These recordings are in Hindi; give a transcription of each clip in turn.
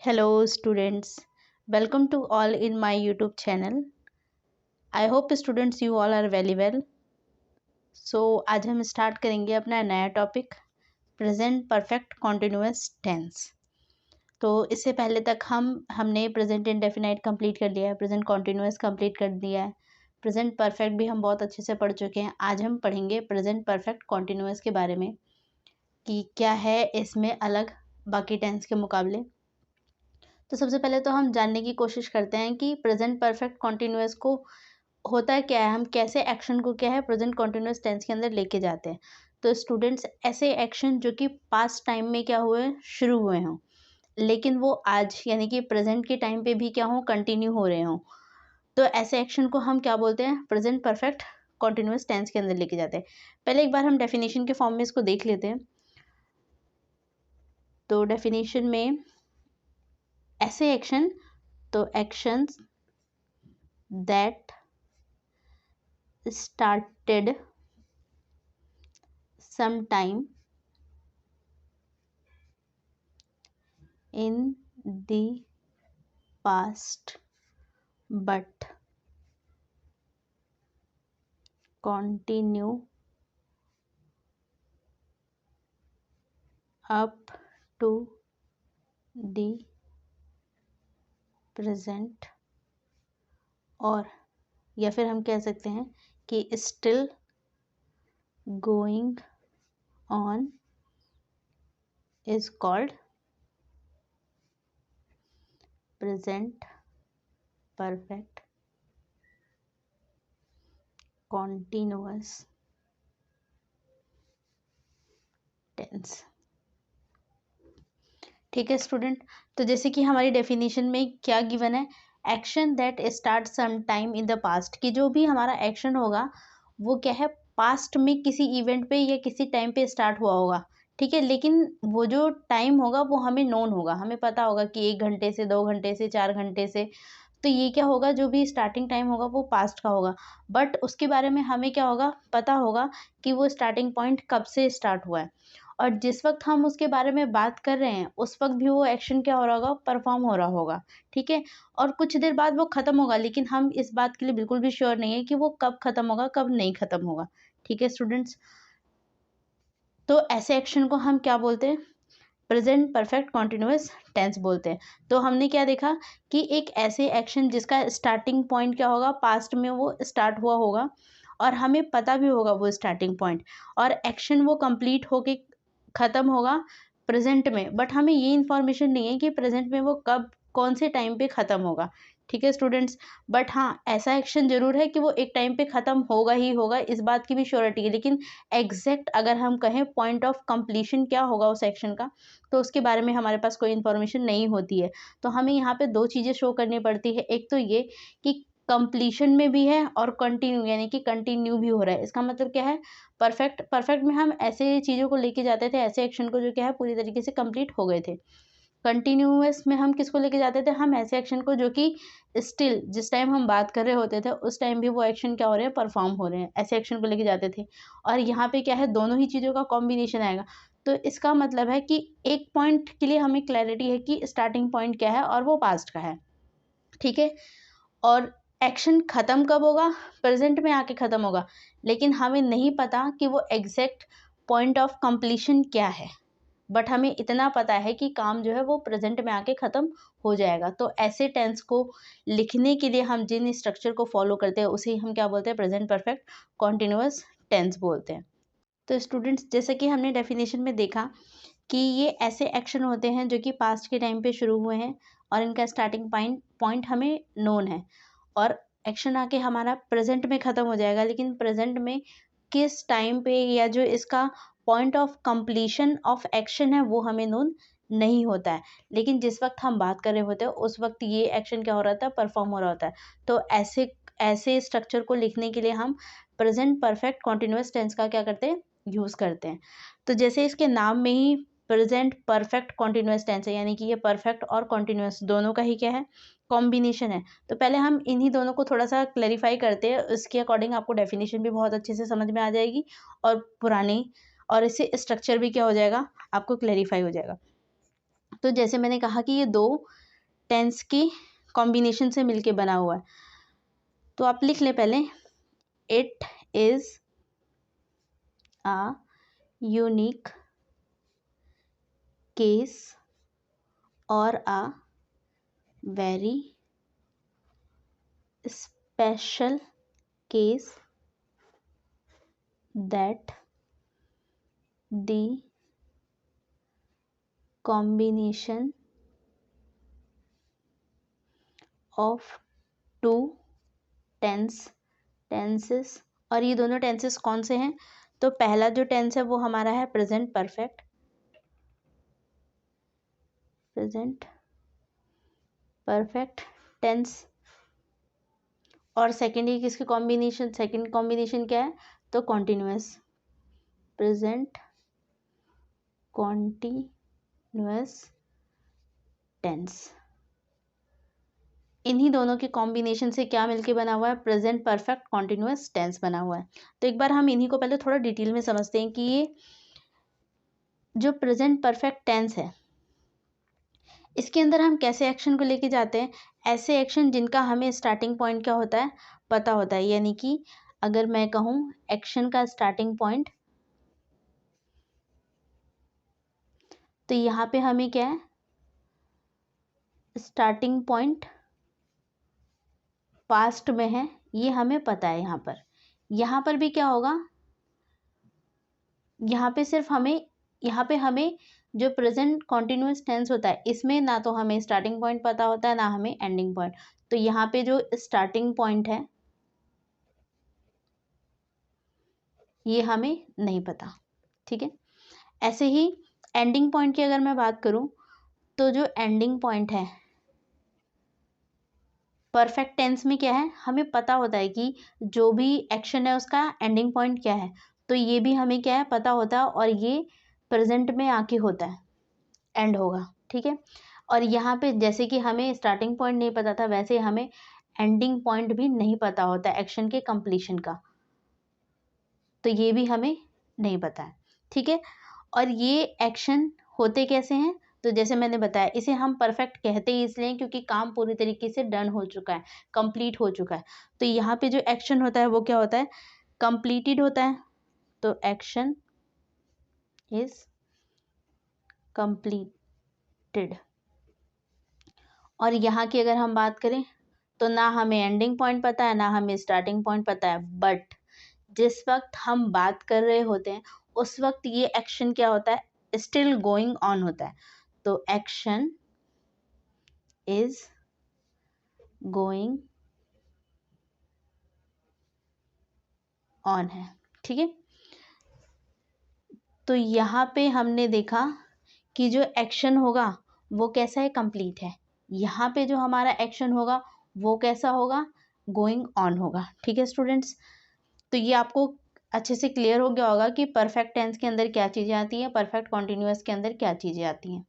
Hello students, welcome to all in my YouTube channel. I hope students you all are very well. So आज हम स्टार्ट करेंगे अपना नया topic present perfect continuous tense. तो इससे पहले तक हमने प्रेजेंट इंडेफिनाइट कंप्लीट कर लिया है, प्रेजेंट कॉन्टिन्यूअस कंप्लीट कर दिया है, प्रेजेंट परफेक्ट भी हम बहुत अच्छे से पढ़ चुके हैं। आज हम पढ़ेंगे प्रेजेंट परफेक्ट कॉन्टिन्यूअस के बारे में कि क्या है इसमें अलग बाकी टेंस के मुकाबले। तो सबसे पहले तो हम जानने की कोशिश करते हैं कि प्रेजेंट परफेक्ट कॉन्टिन्यूअस को होता है क्या है, हम कैसे एक्शन को क्या है प्रेजेंट कॉन्टिन्यूअस टेंस के अंदर लेके जाते हैं। तो स्टूडेंट्स, ऐसे एक्शन जो कि पास्ट टाइम में क्या हुए, शुरू हुए हों, लेकिन वो आज यानी कि प्रेजेंट के टाइम पे भी क्या हो, कंटिन्यू हो रहे हों, तो ऐसे एक्शन को हम क्या बोलते हैं, प्रेजेंट परफेक्ट कॉन्टिन्यूअस टेंस के अंदर लेके जाते हैं। पहले एक बार हम डेफिनेशन के फॉर्म में इसको देख लेते हैं। तो डेफिनेशन में ऐसे एक्शन, तो actions that started sometime in the past but continue up to the present, और या फिर हम कह सकते हैं कि still going on is called present perfect continuous tense। ठीक है स्टूडेंट, तो जैसे कि हमारी डेफिनेशन में क्या गिवन है, action that start some time in the past, कि जो भी हमारा एक्शन होगा वो क्या है, पास्ट में किसी इवेंट पे या किसी टाइम पे स्टार्ट हुआ होगा। ठीक है, लेकिन वो जो टाइम होगा वो हमें नोन होगा, हमें पता होगा कि 1 घंटे से, 2 घंटे से, 4 घंटे से, तो ये क्या होगा, जो भी स्टार्टिंग टाइम होगा वो पास्ट का होगा। बट उसके बारे में हमें क्या होगा, पता होगा कि वो स्टार्टिंग पॉइंट कब से स्टार्ट हुआ है, और जिस वक्त हम उसके बारे में बात कर रहे हैं उस वक्त भी वो एक्शन क्या हो रहा होगा, परफॉर्म हो रहा होगा। ठीक है, और कुछ देर बाद वो ख़त्म होगा, लेकिन हम इस बात के लिए बिल्कुल भी श्योर नहीं है कि वो कब ख़त्म होगा, कब नहीं ख़त्म होगा। ठीक है स्टूडेंट्स, तो ऐसे एक्शन को हम क्या बोलते हैं, प्रेजेंट परफेक्ट कॉन्टिन्यूअस टेंस बोलते हैं। तो हमने क्या देखा कि एक ऐसे एक्शन जिसका स्टार्टिंग पॉइंट क्या होगा, पास्ट में वो स्टार्ट हुआ होगा और हमें पता भी होगा वो स्टार्टिंग पॉइंट, और एक्शन वो कंप्लीट होके ख़त्म होगा प्रेजेंट में, बट हमें ये इन्फॉर्मेशन नहीं है कि प्रेजेंट में वो कब, कौन से टाइम पे ख़त्म होगा। ठीक है स्टूडेंट्स, बट हाँ, ऐसा एक्शन ज़रूर है कि वो एक टाइम पे ख़त्म होगा ही होगा, इस बात की भी श्योरिटी है। लेकिन एग्जैक्ट अगर हम कहें पॉइंट ऑफ कंप्लीशन क्या होगा उस एक्शन का, तो उसके बारे में हमारे पास कोई इन्फॉर्मेशन नहीं होती है। तो हमें यहाँ पे दो चीज़ें शो करनी पड़ती है, एक तो ये कि कंप्लीशन में भी है और कंटिन्यू यानी कि कंटिन्यू भी हो रहा है। इसका मतलब क्या है, परफेक्ट, परफेक्ट में हम ऐसे चीज़ों को लेके जाते थे, ऐसे एक्शन को जो क्या है पूरी तरीके से कंप्लीट हो गए थे। कंटिन्यूअस में हम किसको लेके जाते थे, हम ऐसे एक्शन को जो कि स्टिल जिस टाइम हम बात कर रहे होते थे उस टाइम भी वो एक्शन क्या हो रहे हैं, परफॉर्म हो रहे हैं, ऐसे एक्शन को लेके जाते थे। और यहाँ पे क्या है, दोनों ही चीज़ों का कॉम्बिनेशन आएगा। तो इसका मतलब है कि एक पॉइंट के लिए हमें क्लैरिटी है कि स्टार्टिंग पॉइंट क्या है और वो पास्ट का है। ठीक है, और एक्शन ख़त्म कब होगा, प्रेजेंट में आके ख़त्म होगा, लेकिन हमें नहीं पता कि वो एग्जैक्ट पॉइंट ऑफ कंप्लीशन क्या है, बट हमें इतना पता है कि काम जो है वो प्रेजेंट में आके ख़त्म हो जाएगा। तो ऐसे टेंस को लिखने के लिए हम जिन स्ट्रक्चर को फॉलो करते हैं उसे हम क्या बोलते हैं, प्रेजेंट परफेक्ट कॉन्टिन्यूअस टेंस बोलते हैं। तो स्टूडेंट्स, जैसे कि हमने डेफिनेशन में देखा कि ये ऐसे एक्शन होते हैं जो कि पास्ट के टाइम पे शुरू हुए हैं और इनका स्टार्टिंग पॉइंट हमें नोन है, और एक्शन आके हमारा प्रेजेंट में ख़त्म हो जाएगा, लेकिन प्रेजेंट में किस टाइम पे या जो इसका point of completion of action है वो हमें नोन नहीं होता है, लेकिन जिस वक्त हम बात कर रहे होते हैं उस वक्त ये एक्शन क्या हो रहा था, परफॉर्म हो रहा होता है। तो ऐसे ऐसे स्ट्रक्चर को लिखने के लिए हम प्रेजेंट परफेक्ट कॉन्टिन्यूअस टेंस का क्या करते हैं, यूज़ करते हैं। तो जैसे इसके नाम में ही प्रेजेंट परफेक्ट कॉन्टिन्यूअस टेंस है, यानी कि ये परफेक्ट और कॉन्टिन्यूअस दोनों का ही क्या है, कॉम्बिनेशन है। तो पहले हम इन्हीं दोनों को थोड़ा सा क्लैरिफाई करते हैं, इसके अकॉर्डिंग आपको डेफिनेशन भी बहुत अच्छे से समझ में आ जाएगी और पुरानी, और इससे स्ट्रक्चर भी क्या हो जाएगा, आपको क्लैरिफाई हो जाएगा। तो जैसे मैंने कहा कि ये दो टेंस के कॉम्बिनेशन से मिलके बना हुआ है, तो आप लिख ले पहले, it is a unique case और a very special case that the combination of two tenses, और ये दोनों टेंसेस कौन से हैं? तो पहला जो टेंस है वो हमारा है प्रेजेंट परफेक्ट टेंस, और सेकेंड ही किसकी कॉम्बिनेशन, सेकेंड कॉम्बिनेशन क्या है? तो कॉन्टिन्यूअस, प्रेजेंट कॉन्टिन्यूअस टेंस। इन्हीं दोनों के कॉम्बिनेशन से क्या मिलके बना हुआ है? प्रेजेंट परफेक्ट कॉन्टिन्यूअस टेंस बना हुआ है। तो एक बार हम इन्हीं को पहले थोड़ा डिटेल में समझते हैं कि ये जो प्रेजेंट परफेक्ट टेंस है, इसके अंदर हम कैसे एक्शन को लेके जाते हैं? ऐसे एक्शन जिनका हमें स्टार्टिंग पॉइंट क्या होता है, पता होता है। यानी कि अगर मैं कहूँ एक्शन का स्टार्टिंग पॉइंट, तो यहाँ पे हमें क्या है, स्टार्टिंग पॉइंट पास्ट में है, ये हमें पता है। यहाँ पर भी क्या होगा, यहाँ पे हमें जो प्रेजेंट कॉन्टिन्यूअस टेंस होता है, इसमें ना तो हमें स्टार्टिंग पॉइंट पता होता है, ना हमें एंडिंग पॉइंट। तो यहाँ पे जो स्टार्टिंग पॉइंट है ये हमें नहीं पता, ठीक है। ऐसे ही एंडिंग पॉइंट की अगर मैं बात करूं, तो जो एंडिंग पॉइंट है परफेक्ट टेंस में क्या है, हमें पता होता है कि जो भी एक्शन है उसका एंडिंग पॉइंट क्या है। तो ये भी हमें क्या है, पता होता है, और ये प्रेजेंट में आके होता है, एंड होगा, ठीक है। और यहाँ पे जैसे कि हमें स्टार्टिंग पॉइंट नहीं पता था, वैसे हमें एंडिंग पॉइंट भी नहीं पता होता एक्शन के कंप्लीशन का, तो ये भी हमें नहीं पता है, ठीक है। और ये एक्शन होते कैसे हैं? तो जैसे मैंने बताया, इसे हम परफेक्ट कहते ही इसलिए क्योंकि काम पूरी तरीके से डन हो चुका है, कंप्लीट हो चुका है। तो यहाँ पे जो एक्शन होता है वो क्या होता है, कंप्लीटेड होता है। तो एक्शन इज कंप्लीटेड। और यहाँ की अगर हम बात करें, तो ना हमें एंडिंग पॉइंट पता है, ना हमें स्टार्टिंग पॉइंट पता है, बट जिस वक्त हम बात कर रहे होते हैं उस वक्त ये एक्शन क्या होता है, स्टिल गोइंग ऑन होता है। तो एक्शन इज गोइंग ऑन है, ठीक है। तो यहाँ पे हमने देखा कि जो एक्शन होगा वो कैसा है, कंप्लीट है। यहाँ पे जो हमारा एक्शन होगा वो कैसा होगा, गोइंग ऑन होगा, ठीक है स्टूडेंट्स। तो ये आपको अच्छे से क्लियर हो गया होगा कि परफेक्ट टेंस के अंदर क्या चीज़ें आती हैं, परफेक्ट कॉन्टिन्यूअस के अंदर क्या चीज़ें आती हैं,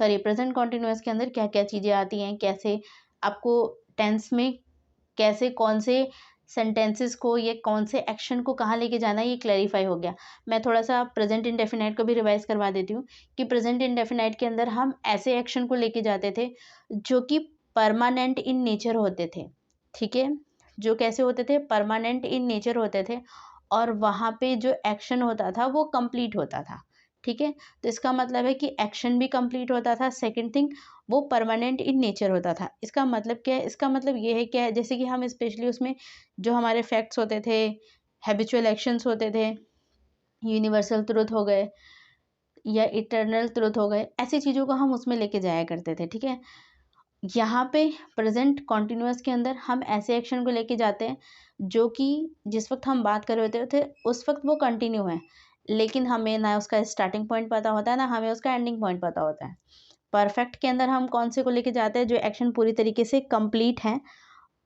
सॉरी प्रेजेंट कॉन्टिन्यूअस के अंदर क्या क्या चीज़ें आती हैं, कैसे आपको टेंस में कैसे कौन से सेंटेंसेस को या कौन से एक्शन को कहाँ लेके जाना है, ये क्लैरिफाई हो गया। मैं थोड़ा सा प्रेजेंट इंडेफिनाइट को भी रिवाइज करवा देती हूँ कि प्रेजेंट इंडेफिनाइट के अंदर हम ऐसे एक्शन को लेके जाते थे जो कि परमानेंट इन नेचर होते थे, ठीक है। जो कैसे होते थे, परमानेंट इन नेचर होते थे, और वहाँ पे जो एक्शन होता था वो कंप्लीट होता था, ठीक है। तो इसका मतलब है कि एक्शन भी कंप्लीट होता था, सेकंड थिंग वो परमानेंट इन नेचर होता था। इसका मतलब क्या है, इसका मतलब ये है क्या है, जैसे कि हम स्पेशली उसमें जो हमारे फैक्ट्स होते थे, हैबिचुअल एक्शंस होते थे, यूनिवर्सल ट्रुथ हो गए या इटर्नल ट्रुथ हो गए, ऐसी चीज़ों को हम उसमें लेके जाया करते थे, ठीक है। यहाँ पे प्रेजेंट कॉन्टिन्यूअस के अंदर हम ऐसे एक्शन को लेके जाते हैं जो कि जिस वक्त हम बात कर रहे होते थे उस वक्त वो कंटिन्यू है, लेकिन हमें ना उसका स्टार्टिंग पॉइंट पता होता है, ना हमें उसका एंडिंग पॉइंट पता होता है। परफेक्ट के अंदर हम कौन से को लेके जाते हैं, जो एक्शन पूरी तरीके से कंप्लीट है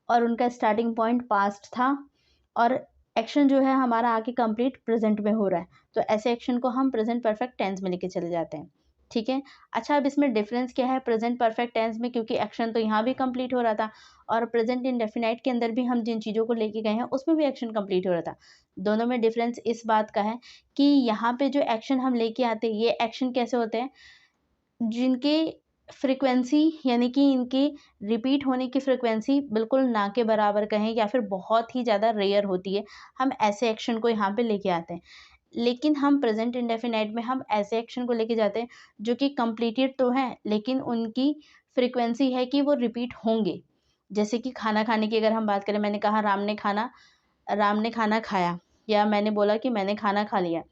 और उनका स्टार्टिंग पॉइंट पास्ट था, और एक्शन जो है हमारा आके कंप्लीट प्रेजेंट में हो रहा है, तो ऐसे एक्शन को हम प्रेजेंट परफेक्ट टेंस में लेके चले जाते हैं, ठीक है। अच्छा, अब इसमें डिफरेंस क्या है प्रेजेंट परफेक्ट टेंस में, क्योंकि एक्शन तो यहाँ भी कंप्लीट हो रहा था और प्रेजेंट इंडेफिनाइट के अंदर भी हम जिन चीज़ों को लेके गए हैं उसमें भी एक्शन कंप्लीट हो रहा था। दोनों में डिफरेंस इस बात का है कि यहाँ पे जो एक्शन हम लेके आते हैं ये एक्शन कैसे होते हैं, जिनके फ्रीक्वेंसी यानी कि इनके रिपीट होने की फ्रीक्वेंसी बिल्कुल ना के बराबर कहें या फिर बहुत ही ज़्यादा रेयर होती है, हम ऐसे एक्शन को यहाँ पे लेके आते हैं। लेकिन हम प्रेजेंट इंडेफिनाइट में हम ऐसे एक्शन को लेके जाते हैं जो कि कंप्लीटेड तो हैं लेकिन उनकी फ्रीक्वेंसी है कि वो रिपीट होंगे। जैसे कि खाना खाने की अगर हम बात करें, मैंने कहा राम ने खाना खाया, या मैंने बोला कि मैंने खाना खा लिया,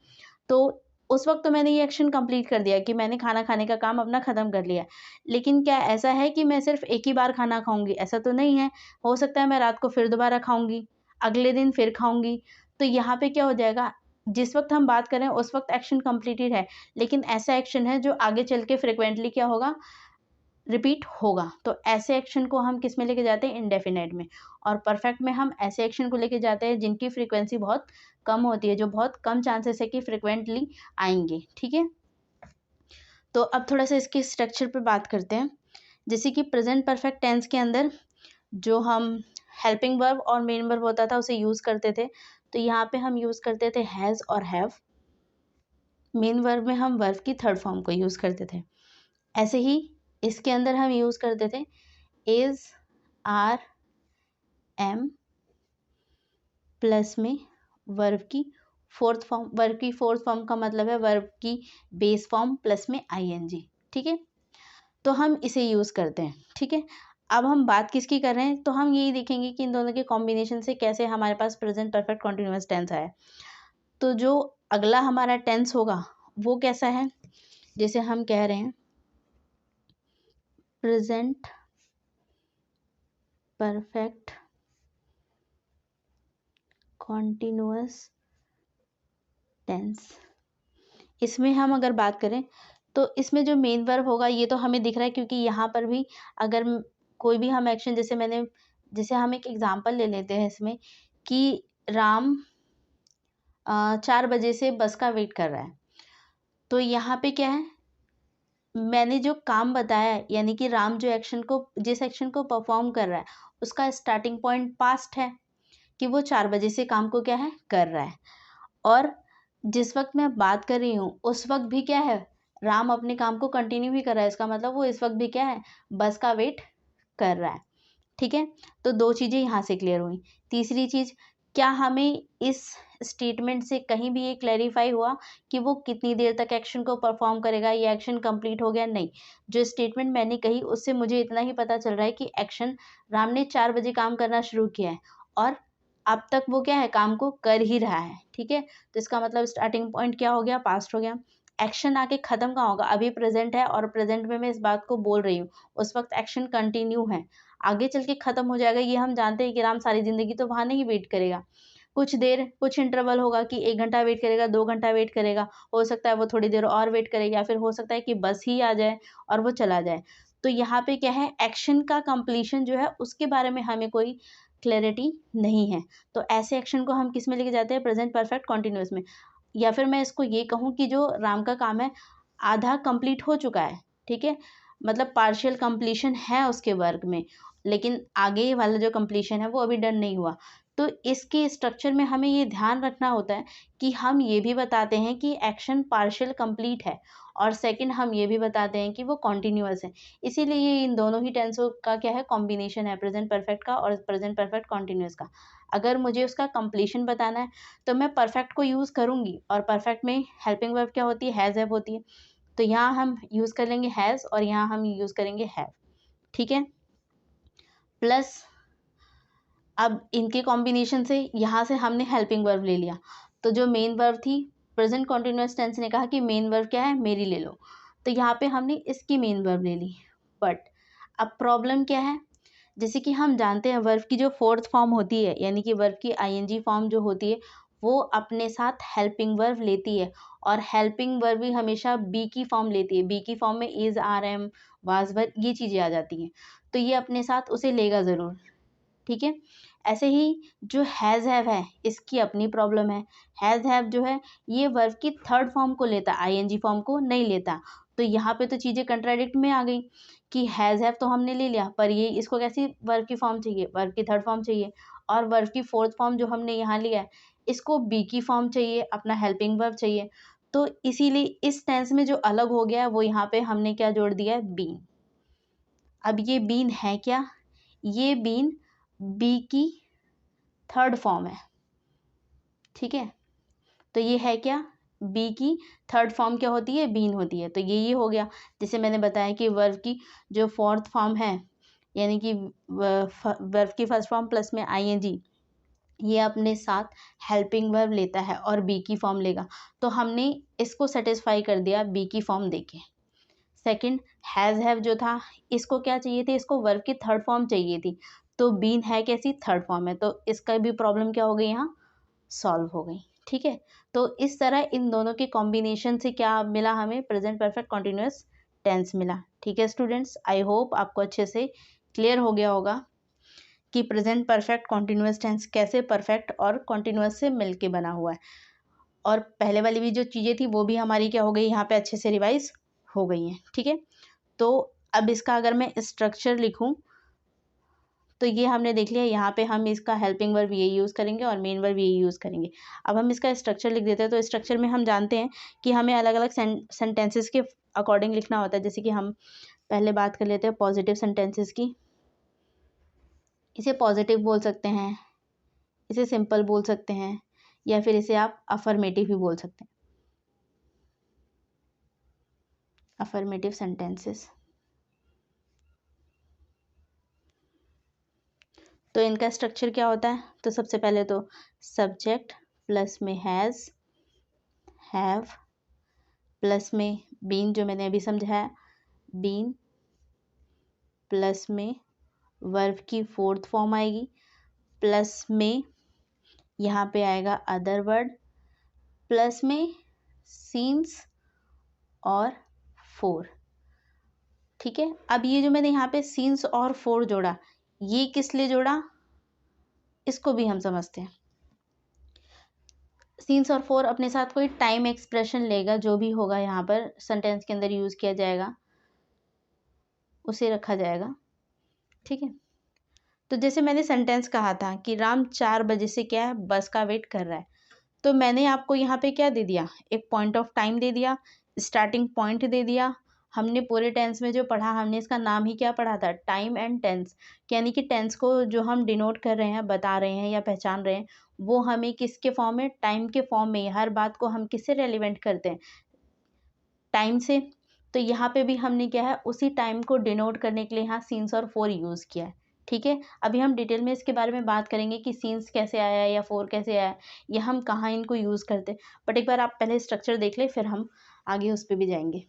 तो उस वक्त तो मैंने ये एक्शन कंप्लीट कर दिया कि मैंने खाना खाने का काम अपना ख़त्म कर लिया। लेकिन क्या ऐसा है कि मैं सिर्फ एक ही बार खाना खाऊंगी? ऐसा तो नहीं है। हो सकता है मैं रात को फिर दोबारा खाऊंगी, अगले दिन फिर खाऊंगी। तो यहाँ पे क्या हो जाएगा, जिस वक्त हम बात करें उस वक्त एक्शन कंप्लीटेड है, लेकिन ऐसा एक्शन है जो आगे चल के फ्रिक्वेंटली क्या होगा, रिपीट होगा। तो ऐसे एक्शन को हम किस में लेके जाते हैं, इंडेफिनाइट में। और परफेक्ट में हम ऐसे एक्शन को लेके जाते हैं जिनकी फ्रीक्वेंसी बहुत कम होती है, जो बहुत कम चांसेस है कि फ्रिक्वेंटली आएंगे। ठीक है, तो अब थोड़ा सा इसके स्ट्रक्चर पे बात करते हैं। जैसे कि प्रेजेंट परफेक्ट टेंस के अंदर जो हम हेल्पिंग वर्ब और मेन वर्ब होता था उसे यूज़ करते थे, तो यहाँ पे हम यूज़ करते थे हैज़ और हैव। मेन वर्ब में हम वर्ब की थर्ड फॉर्म को यूज़ करते थे। ऐसे ही इसके अंदर हम यूज़ करते थे इज, आर, एम प्लस में वर्ब की फोर्थ फॉर्म। वर्ब की फोर्थ फॉर्म का मतलब है वर्ब की बेस फॉर्म प्लस में आईएनजी। ठीक है, तो हम इसे यूज़ करते हैं। ठीक है, अब हम बात किसकी कर रहे हैं, तो हम यही देखेंगे कि इन दोनों के कॉम्बिनेशन से कैसे हमारे पास प्रेजेंट परफेक्ट कॉन्टिन्यूअस टेंस आया। तो जो अगला हमारा टेंस होगा वो कैसा है, जैसे हम कह रहे हैं प्रेजेंट परफेक्ट कॉन्टिन्यूअस टेंस। इसमें हम अगर बात करें तो इसमें जो मेन वर्ब होगा ये तो हमें दिख रहा है, क्योंकि यहाँ पर भी अगर कोई भी हम एक्शन, जैसे हम एक एग्जांपल ले लेते हैं इसमें कि राम 4 बजे से बस का वेट कर रहा है। तो यहाँ पे क्या है, मैंने जो काम बताया यानी कि राम जिस एक्शन को परफॉर्म कर रहा है उसका स्टार्टिंग पॉइंट पास्ट है कि वो 4 बजे से काम को क्या है, कर रहा है। और जिस वक्त मैं बात कर रही हूँ उस वक्त भी क्या है, राम अपने काम को कंटिन्यू ही कर रहा है। इसका मतलब वो इस वक्त भी क्या है, बस का वेट कर रहा है। ठीक है, तो 2 चीज़ें यहाँ से क्लियर हुई। तीसरी चीज़, क्या हमें इस स्टेटमेंट से कहीं भी ये क्लैरिफाई हुआ कि वो कितनी देर तक एक्शन को परफॉर्म करेगा, ये एक्शन कंप्लीट हो गया? नहीं। जो स्टेटमेंट मैंने कही उससे मुझे इतना ही पता चल रहा है कि एक्शन राम ने 4 बजे काम करना शुरू किया है और अब तक वो क्या है, काम को कर ही रहा है। ठीक है, तो इसका मतलब स्टार्टिंग पॉइंट क्या हो गया, पास्ट हो गया। एक्शन आके खत्म कहाँ होगा, अभी प्रेजेंट है और प्रेजेंट में मैं इस बात को बोल रही हूँ, उस वक्त एक्शन कंटिन्यू है, आगे चल के खत्म हो जाएगा। ये हम जानते हैं कि राम सारी जिंदगी तो वहां नहीं वेट करेगा, कुछ देर कुछ इंटरवल होगा कि 1 घंटा वेट करेगा, 2 घंटा वेट करेगा, हो सकता है वो थोड़ी देर और वेट करेगा, या फिर हो सकता है कि बस ही आ जाए और वो चला जाए। तो यहाँ पे क्या है, एक्शन का कंप्लीशन जो है उसके बारे में हमें कोई क्लैरिटी नहीं है। तो ऐसे एक्शन को हम किस में लेके जाते हैं, प्रेजेंट परफेक्ट कॉन्टिन्यूअस में। या फिर मैं इसको ये कहूँ कि जो राम का काम है आधा कंप्लीट हो चुका है। ठीक है, मतलब पार्शियल कंप्लीशन है उसके वर्क में, लेकिन आगे वाला जो कंप्लीशन है वो अभी डन नहीं हुआ। तो इसके स्ट्रक्चर में हमें ये ध्यान रखना होता है कि हम ये भी बताते हैं कि एक्शन पार्शियल कंप्लीट है, और सेकंड हम ये भी बताते हैं कि वो कॉन्टिन्यूअस है। इसीलिए ये इन दोनों ही टेंसों का क्या है, कॉम्बिनेशन है, प्रेजेंट परफेक्ट का और प्रेजेंट परफेक्ट कॉन्टिन्यूअस का। अगर मुझे उसका कंप्लीशन बताना है तो मैं परफेक्ट को यूज़ करूँगी, और परफेक्ट में हेल्पिंग वर्ब क्या होती है, हैज़ हैव होती है। तो यहाँ हम यूज़ कर लेंगे हैज़ और यहाँ हम यूज़ करेंगे हैव। ठीक है, प्लस अब इनके कॉम्बिनेशन से यहाँ से हमने हेल्पिंग वर्ब ले लिया। तो जो मेन वर्ब थी, प्रेजेंट कॉन्टिन्यूअस टेंस ने कहा कि मेन वर्ब क्या है, मेरी ले लो, तो यहाँ पे हमने इसकी मेन वर्ब ले ली। बट अब प्रॉब्लम क्या है, जैसे कि हम जानते हैं वर्ब की जो फोर्थ फॉर्म होती है यानी कि वर्ब की आईएनजी फॉर्म जो होती है वो अपने साथ हेल्पिंग वर्ब लेती है, और हेल्पिंग वर्ब भी हमेशा बी की फॉर्म लेती है। बी की फॉर्म में इज, आर, एम, वाज, वर ये चीज़ें आ जाती हैं, तो ये अपने साथ उसे लेगा ज़रूर। ठीक है, ऐसे ही जो हैज़ हैव है इसकी अपनी प्रॉब्लम है। हैज़ हैव जो है ये वर्ब की थर्ड फॉर्म को लेता, आईएनजी फॉर्म को नहीं लेता। तो यहाँ पे तो चीज़ें कंट्राडिक्ट में आ गई कि हैज़ हैव तो हमने ले लिया, पर ये इसको कैसी वर्ब की फॉर्म चाहिए, वर्ब की थर्ड फॉर्म चाहिए, और वर्ब की फोर्थ फॉर्म जो हमने यहाँ लिया है इसको बी की फॉर्म चाहिए, अपना हेल्पिंग वर्ब चाहिए। तो इसीलिए इस टेंस में जो अलग हो गया है वो यहाँ पे हमने क्या जोड़ दिया है, बीन। अब ये बीन है क्या, ये बीन बी की थर्ड फॉर्म है, ठीक है। तो ये है क्या, बी की थर्ड फॉर्म क्या होती है, बीन होती है। तो ये हो गया। जैसे मैंने बताया कि वर्ब की जो फोर्थ फॉर्म है, यानी कि वर्ब की फर्स्ट फॉर्म प्लस में आईएनजी, ये अपने साथ हेल्पिंग वर्ब लेता है और बी की फॉर्म लेगा। तो हमने इसको सेटिस्फाई कर दिया बी की फॉर्म देके। सेकंड, हैज़ हैव जो था, इसको क्या चाहिए थी, इसको वर्ब की थर्ड फॉर्म चाहिए थी। तो बीन है कैसी, थर्ड फॉर्म है, तो इसका भी प्रॉब्लम क्या हो गई, यहाँ सॉल्व हो गई, ठीक है। तो इस तरह इन दोनों के कॉम्बिनेशन से क्या मिला हमें, प्रेजेंट परफेक्ट कॉन्टिन्यूअस टेंस मिला, ठीक है स्टूडेंट्स। आई होप आपको अच्छे से क्लियर हो गया होगा कि प्रेजेंट परफेक्ट कॉन्टिन्यूअस टेंस कैसे परफेक्ट और कॉन्टिन्यूअस से मिलके बना हुआ है। और पहले वाली भी जो चीज़ें थी वो भी हमारी क्या हो गई, यहाँ पे अच्छे से रिवाइज हो गई हैं, ठीक है। तो अब इसका अगर मैं स्ट्रक्चर लिखूँ तो ये हमने देख लिया, यहाँ पे हम इसका हेल्पिंग वर्ब ये यूज़ करेंगे और मेन वर्ब ये यूज़ करेंगे। अब हम इसका स्ट्रक्चर लिख देते हैं। तो स्ट्रक्चर में हम जानते हैं कि हमें अलग अलग सेंटेंसेस के अकॉर्डिंग लिखना होता है। जैसे कि हम पहले बात कर लेते हैं पॉजिटिव सेंटेंसेस की। इसे पॉजिटिव बोल सकते हैं, इसे सिंपल बोल सकते हैं, या फिर इसे आप अफर्मेटिव भी बोल सकते हैं, अफर्मेटिव सेंटेंसेस। तो इनका स्ट्रक्चर क्या होता है, तो सबसे पहले तो सब्जेक्ट प्लस में हैज़, हैव, प्लस में बीन जो मैंने अभी समझाया, बीन, प्लस में वर्ब की फोर्थ फॉर्म आएगी, प्लस में यहाँ पे आएगा अदर वर्ड, प्लस में सीन्स और फोर, ठीक है। अब ये जो मैंने यहाँ पे सीन्स और फोर जोड़ा, ये किस लिए जोड़ा, इसको भी हम समझते हैं। सीन्स और फोर अपने साथ कोई टाइम एक्सप्रेशन लेगा, जो भी होगा यहाँ पर सेंटेंस के अंदर यूज किया जाएगा उसे रखा जाएगा, ठीक है। तो जैसे मैंने सेंटेंस कहा था कि राम 4 बजे से क्या है, बस का वेट कर रहा है। तो मैंने आपको यहाँ पे क्या दे दिया, एक पॉइंट ऑफ टाइम दे दिया, स्टार्टिंग पॉइंट दे दिया। हमने पूरे टेंस में जो पढ़ा, हमने इसका नाम ही क्या पढ़ा था, टाइम एंड टेंस। यानी कि टेंस को जो हम डिनोट कर रहे हैं, बता रहे हैं या पहचान रहे हैं, वो हमें किसके फॉर्म में, टाइम के फॉर्म में। हर बात को हम किससे रेलिवेंट करते हैं, टाइम से। तो यहाँ पे भी हमने क्या है, उसी टाइम को डिनोट करने के लिए यहाँ सीन्स और फोर यूज़ किया है, ठीक है। अभी हम डिटेल में इसके बारे में बात करेंगे कि सीन्स कैसे आया या फोर कैसे आया, या हम कहाँ इनको यूज़ करते हैं। बट एक बार आप पहले स्ट्रक्चर देख ले, फिर हम आगे उस पर भी जाएंगे।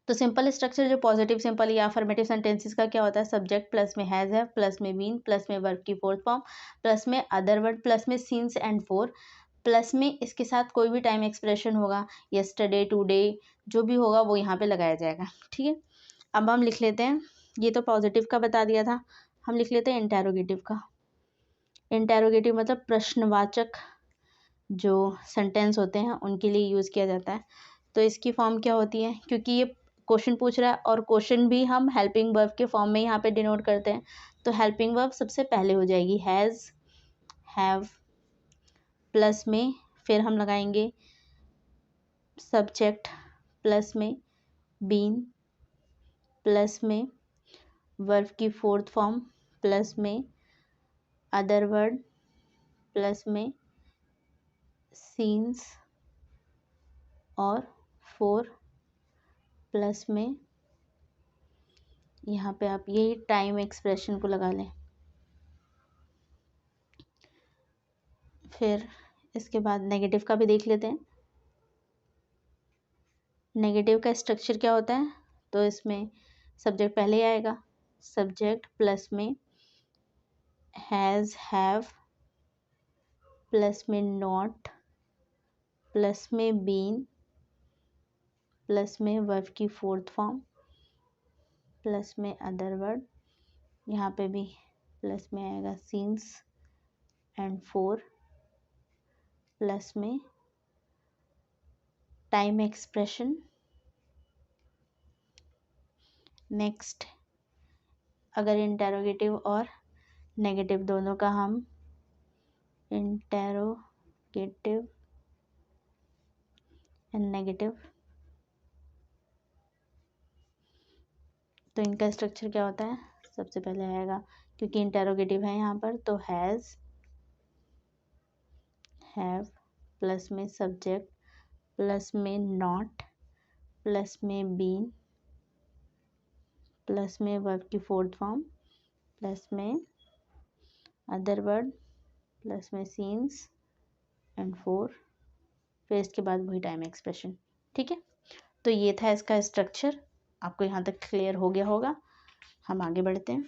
तो सिंपल स्ट्रक्चर जो पॉजिटिव सिंपल या अफर्मेटिव सेंटेंसेस का क्या होता है, सब्जेक्ट प्लस में हैज़ है, प्लस में बीन, प्लस में वर्ब की फोर्थ फॉर्म, प्लस में अदर वर्ड, प्लस में सीन्स एंड फोर, प्लस में इसके साथ कोई भी टाइम एक्सप्रेशन होगा, यस्टरडे, टुडे, जो भी होगा वो यहाँ पे लगाया जाएगा, ठीक है। अब हम लिख लेते हैं, ये तो पॉजिटिव का बता दिया था, हम लिख लेते हैं इंटेरोगेटिव का। इंटेरोगेटिव मतलब प्रश्नवाचक जो सेंटेंस होते हैं उनके लिए यूज़ किया जाता है। तो इसकी फॉर्म क्या होती है, क्योंकि ये क्वेश्चन पूछ रहा है और क्वेश्चन भी हम हेल्पिंग वर्ब के फॉर्म में यहाँ पे डिनोट करते हैं। तो हेल्पिंग वर्ब सबसे पहले हो जाएगी हैज़, हैव, प्लस में फिर हम लगाएंगे सब्जेक्ट, प्लस में बीन, प्लस में वर्ब की फोर्थ फॉर्म, प्लस में अदर वर्ड, प्लस में सीन्स और फोर, प्लस में यहाँ पे आप यही टाइम एक्सप्रेशन को लगा लें। फिर इसके बाद नेगेटिव का भी देख लेते हैं। नेगेटिव का स्ट्रक्चर क्या होता है, तो इसमें सब्जेक्ट पहले आएगा, सब्जेक्ट प्लस में हैज़, हैव, प्लस में नॉट, प्लस में बीन, प्लस में वर्ब की फोर्थ फॉर्म, प्लस में अदर वर्ड, यहाँ पे भी प्लस में आएगा सीन्स एंड फोर, प्लस में टाइम एक्सप्रेशन। नेक्स्ट, अगर इंटेरोगेटिव और नेगेटिव दोनों का हम इंटेरोगेटिव एंड नेगेटिव। तो इनका स्ट्रक्चर क्या होता है, सबसे पहले आएगा, क्योंकि इंटेरोगेटिव है यहाँ पर, तो हैज़, हैव, प्लस में सब्जेक्ट, प्लस में नॉट, प्लस में बीन, प्लस में वर्ब की फोर्थ फॉर्म, प्लस में अदर वर्ड, प्लस में सीन्स एंड फोर, फिर इसके बाद वही टाइम एक्सप्रेशन। ठीक है, तो ये था इसका स्ट्रक्चर। आपको यहाँ तक क्लियर हो गया होगा। हम आगे बढ़ते हैं।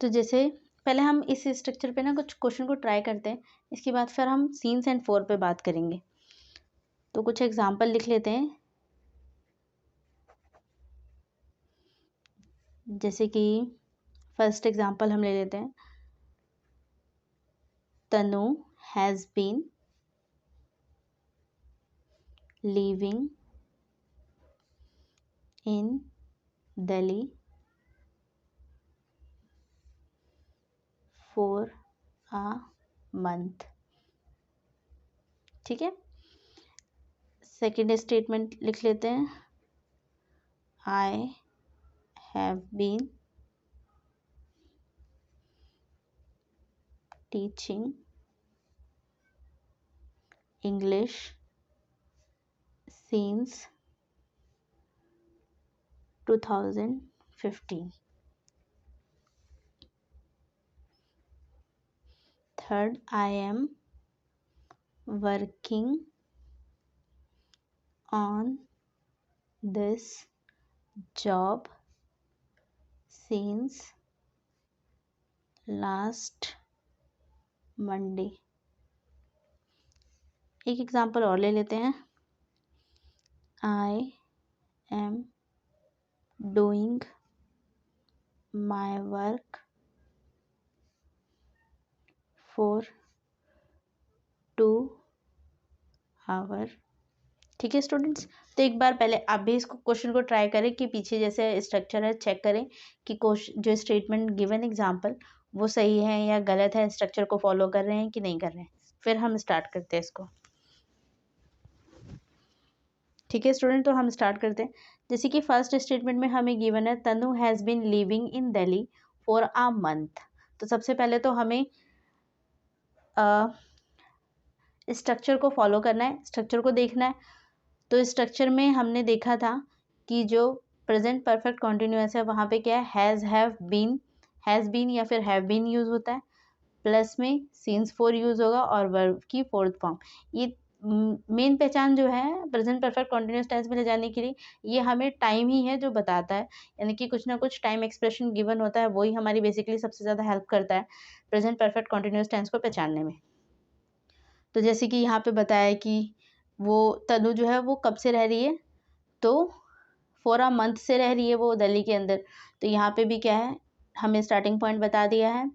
तो जैसे पहले हम इस स्ट्रक्चर पे ना कुछ क्वेश्चन को ट्राई करते हैं, इसके बाद फिर हम सीन्स एंड फोर पे बात करेंगे। तो कुछ एग्जांपल लिख लेते हैं। जैसे कि फर्स्ट एग्जांपल हम ले लेते हैं, Tanu has been living in Delhi for a month. ठीक है, सेकेंड स्टेटमेंट लिख लेते हैं, I have been teaching English since 2015। Third, I am working on this job since last Monday। एक एग्जांपल और ले लेते हैं, I am doing my work for 2 hours। ठीक है स्टूडेंट्स, तो एक बार पहले आप भी इसको क्वेश्चन को ट्राई करें कि पीछे जैसे स्ट्रक्चर है, चेक करें कि क्वेश्चन जो स्टेटमेंट गिवन एग्जांपल वो सही है या गलत है, स्ट्रक्चर को फॉलो कर रहे हैं कि नहीं कर रहे हैं। फिर हम स्टार्ट करते हैं इसको। ठीक है स्टूडेंट, तो हम स्टार्ट करते हैं। जैसे कि फर्स्ट स्टेटमेंट में हमें गिवन है, Tanu has been living in Delhi for a month. तो सबसे पहले तो हमें स्ट्रक्चर को फॉलो करना है, स्ट्रक्चर को देखना है। तो स्ट्रक्चर में हमने देखा था कि जो प्रेजेंट परफेक्ट कॉन्टिन्यूअस है वहाँ पे क्या है, हैज़ बीन या फिर हैव बीन यूज़ होता है, प्लस में सीन्स फोर यूज़ होगा और वर्ब की फोर्थ फॉर्म। ये मेन पहचान जो है प्रेजेंट परफेक्ट कॉन्टिन्यूअस टेंस में ले जाने के लिए, ये हमें टाइम ही है जो बताता है, यानी कि कुछ ना कुछ टाइम एक्सप्रेशन गिवन होता है, वही हमारी बेसिकली सबसे ज़्यादा हेल्प करता है प्रेजेंट परफेक्ट कॉन्टिन्यूअस टेंस को पहचानने में। तो जैसे कि यहाँ पे बताया कि वो तनु जो है वो कब से रह रही है, तो फॉर अ मंथ से रह रही है वो दिल्ली के अंदर। तो यहाँ पे भी क्या है, हमें स्टार्टिंग पॉइंट बता दिया है,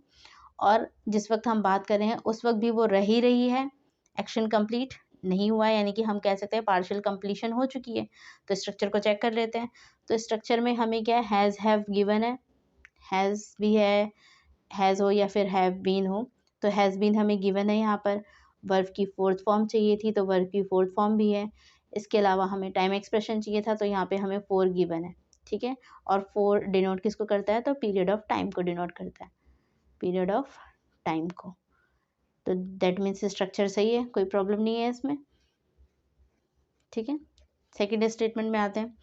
और जिस वक्त हम बात कर रहे हैं उस वक्त भी वो रह ही रही है, एक्शन कंप्लीट नहीं हुआ है, यानी कि हम कह सकते हैं पार्शियल कंप्लीशन हो चुकी है। तो स्ट्रक्चर को चेक कर लेते हैं। तो स्ट्रक्चर में हमें क्या है, हैज़ हैव गिवन है, हैज़ भी है, हैज़ हो या फिर हैव बीन हो। तो हैज़ बीन हमें गिवन है, यहाँ पर वर्ब की फोर्थ फॉर्म चाहिए थी तो वर्ब की फोर्थ फॉर्म भी है। इसके अलावा हमें टाइम एक्सप्रेशन चाहिए था, तो यहाँ पे हमें फोर गिवन है। ठीक है, और फोर डिनोट किसको करता है, तो पीरियड ऑफ टाइम को डिनोट करता है, पीरियड ऑफ टाइम को। तो दैट मीन्स स्ट्रक्चर सही है, कोई प्रॉब्लम नहीं है इसमें। ठीक है, सेकेंड स्टेटमेंट में आते हैं,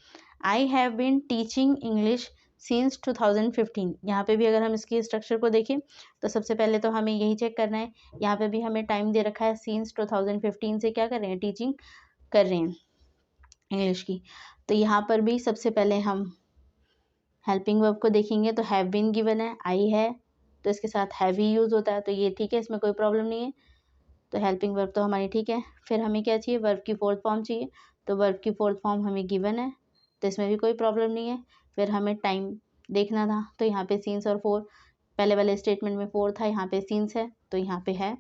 I have been teaching English since 2015। यहाँ पे भी अगर हम इसकी स्ट्रक्चर को देखें तो सबसे पहले तो हमें यही चेक करना है, यहाँ पे भी हमें टाइम दे रखा है, सिंस 2015 से क्या कर रहे हैं, टीचिंग कर रहे हैं इंग्लिश की। तो यहाँ पर भी सबसे पहले हम हेल्पिंग वर्ब को देखेंगे, तो हैव बीन गिवन है, आई है, तो इसके साथ हैव ही यूज़ होता है, तो ये ठीक है, इसमें कोई प्रॉब्लम नहीं है। तो हेल्पिंग वर्ब तो हमारी ठीक है। फिर हमें क्या चाहिए, वर्ब की फोर्थ फॉर्म चाहिए, तो वर्ब की फोर्थ फॉर्म हमें गिवन है, तो इसमें भी कोई प्रॉब्लम नहीं है। फिर हमें टाइम देखना था, तो यहाँ पे सीन्स और फोर, पहले वाले स्टेटमेंट में फोर था, यहाँ पे सीन्स है, तो यहाँ पे है।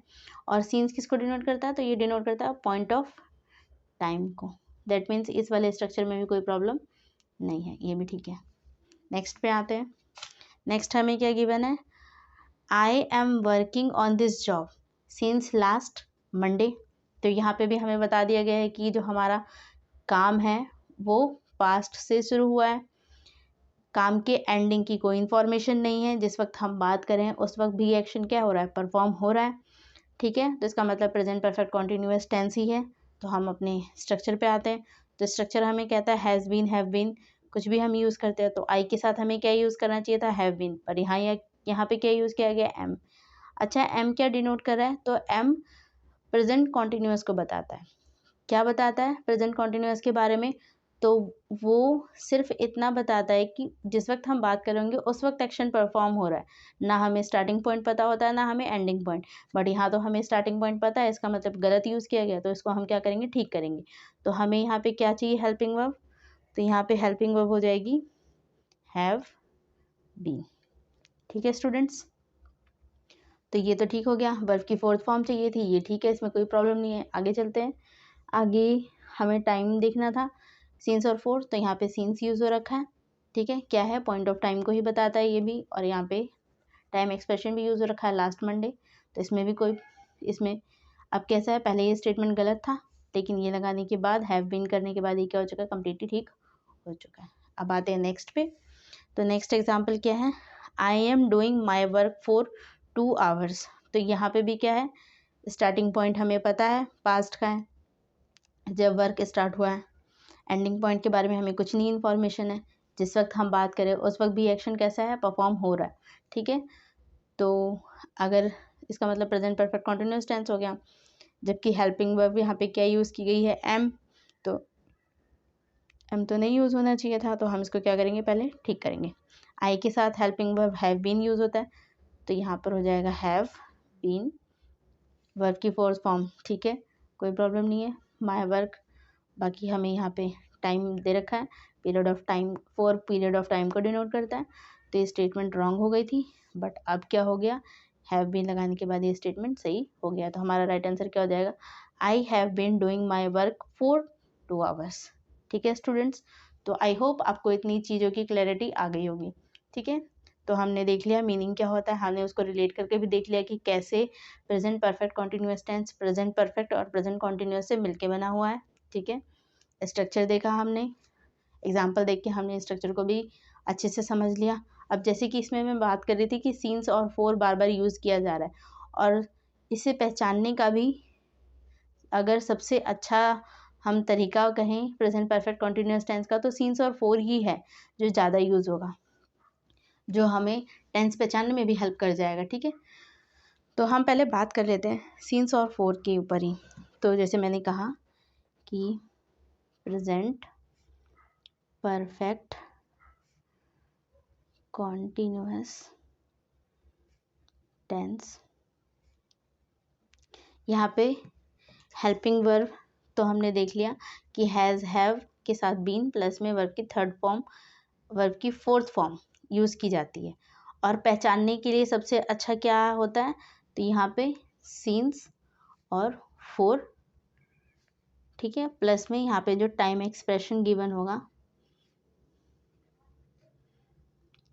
और सीन्स किसको डिनोट करता है, तो ये डिनोट करता है पॉइंट ऑफ टाइम को। दैट मीन्स इस वाले स्ट्रक्चर में भी कोई प्रॉब्लम नहीं है, ये भी ठीक है। नेक्स्ट पे आते हैं। नेक्स्ट हमें क्या गिवन है, I am working on this job since last Monday. तो यहाँ पे भी हमें बता दिया गया है कि जो हमारा काम है वो पास्ट से शुरू हुआ है, काम के एंडिंग की कोई इन्फॉर्मेशन नहीं है, जिस वक्त हम बात करें उस वक्त भी एक्शन क्या हो रहा है, परफॉर्म हो रहा है। ठीक है, तो इसका मतलब प्रेजेंट परफेक्ट कॉन्टिन्यूअस टेंस ही है। तो हम अपने स्ट्रक्चर पे आते हैं। तो स्ट्रक्चर हमें कहता है हैज़ बीन, हैव बीन, कुछ भी हम यूज़ करते हैं तो आई के साथ हमें क्या यूज़ करना चाहिए था, हैव बीन, पर यहाँ पे क्या यूज़ किया गया, एम। अच्छा, एम क्या डिनोट कर रहा है, तो एम प्रेजेंट कॉन्टिन्यूअस को बताता है। क्या बताता है प्रेजेंट कॉन्टिन्यूअस के बारे में, तो वो सिर्फ इतना बताता है कि जिस वक्त हम बात करेंगे उस वक्त एक्शन परफॉर्म हो रहा है, ना हमें स्टार्टिंग पॉइंट पता होता है ना हमें एंडिंग पॉइंट। बट यहाँ तो हमें स्टार्टिंग पॉइंट पता है, इसका मतलब गलत यूज़ किया गया, तो इसको हम क्या करेंगे, ठीक करेंगे। तो हमें यहाँ पे क्या चाहिए, हेल्पिंग वर्ब। तो यहाँ पे हेल्पिंग वर्ब हो जाएगी हैव बीन। ठीक है स्टूडेंट्स, तो ये तो ठीक हो गया। वर्ब की फोर्थ फॉर्म चाहिए थी, ये ठीक है, इसमें कोई प्रॉब्लम नहीं है। आगे चलते हैं। आगे हमें टाइम देखना था, सीन्स और फोर, तो यहाँ पे सीन्स यूज़ हो रखा है। ठीक है, क्या है, पॉइंट ऑफ टाइम को ही बताता है ये भी, और यहाँ पे टाइम एक्सप्रेशन भी यूज़ हो रखा है, लास्ट मंडे। तो इसमें भी कोई, इसमें अब कैसा है, पहले ये स्टेटमेंट गलत था, लेकिन ये लगाने के बाद, हैव बीन करने के बाद ये क्या हो चुका है, कम्प्लीटली ठीक हो चुका है। अब आते हैं नेक्स्ट पे। तो नेक्स्ट एग्जाम्पल क्या है, I am doing my work for 2 hours. तो यहाँ पे भी क्या है, स्टार्टिंग पॉइंट हमें पता है, पास्ट का है, जब वर्क स्टार्ट हुआ है। एंडिंग पॉइंट के बारे में हमें कुछ नहीं इन्फॉर्मेशन है, जिस वक्त हम बात करें उस वक्त भी एक्शन कैसा है, परफॉर्म हो रहा है। ठीक है, तो अगर इसका मतलब प्रेजेंट परफेक्ट कॉन्टिन्यूअस टेंस हो गया। जबकि हेल्पिंग वर्ब यहाँ पे क्या यूज़ की गई है, एम। तो एम तो नहीं यूज़ होना चाहिए था, तो हम इसको क्या करेंगे, पहले ठीक करेंगे। आई के साथ helping verb have been use होता है, तो यहाँ पर हो जाएगा हैव बीन, वर्ब की फोर्थ फॉर्म। ठीक है, कोई प्रॉब्लम नहीं है, माई वर्क। बाकी हमें यहाँ पे टाइम दे रखा है, period of time, for period of time को डिनोट करता है। तो ये स्टेटमेंट रॉन्ग हो गई थी, बट अब क्या हो गया, हैव बीन लगाने के बाद ये स्टेटमेंट सही हो गया। तो हमारा राइट आंसर क्या हो जाएगा, I have been doing my work for 2 hours. ठीक है स्टूडेंट्स, तो आई होप आपको इतनी चीज़ों की क्लैरिटी आ गई होगी। ठीक है, तो हमने देख लिया मीनिंग क्या होता है, हमने उसको रिलेट करके भी देख लिया कि कैसे present perfect continuous tense present perfect और प्रेजेंट कॉन्टिन्यूअस से मिलके बना हुआ है। ठीक है, स्ट्रक्चर देखा हमने, एग्जाम्पल देख के हमने स्ट्रक्चर को भी अच्छे से समझ लिया। अब जैसे कि इसमें मैं बात कर रही थी कि सीन्स और फोर बार बार यूज़ किया जा रहा है, और इसे पहचानने का भी अगर सबसे अच्छा हम तरीका कहें प्रेजेंट परफेक्ट कॉन्टिन्यूअस टेंस का, तो सीन्स और फोर ही है जो ज़्यादा यूज़ होगा, जो हमें टेंस पहचानने में भी हेल्प कर जाएगा। ठीक है, तो हम पहले बात कर लेते हैं सीन्स और फोर के ऊपर ही। तो जैसे मैंने कहा कि प्रेजेंट परफेक्ट कॉन्टिन्यूअस टेंस, यहाँ पे हेल्पिंग वर्ब तो हमने देख लिया कि हैज़, हैव के साथ बीन प्लस में वर्ब की थर्ड फॉर्म, वर्ब की फोर्थ फॉर्म यूज़ की जाती है। और पहचानने के लिए सबसे अच्छा क्या होता है, तो यहाँ पे सीन्स और फोर। ठीक है, प्लस में यहाँ पे जो टाइम एक्सप्रेशन गिवन होगा,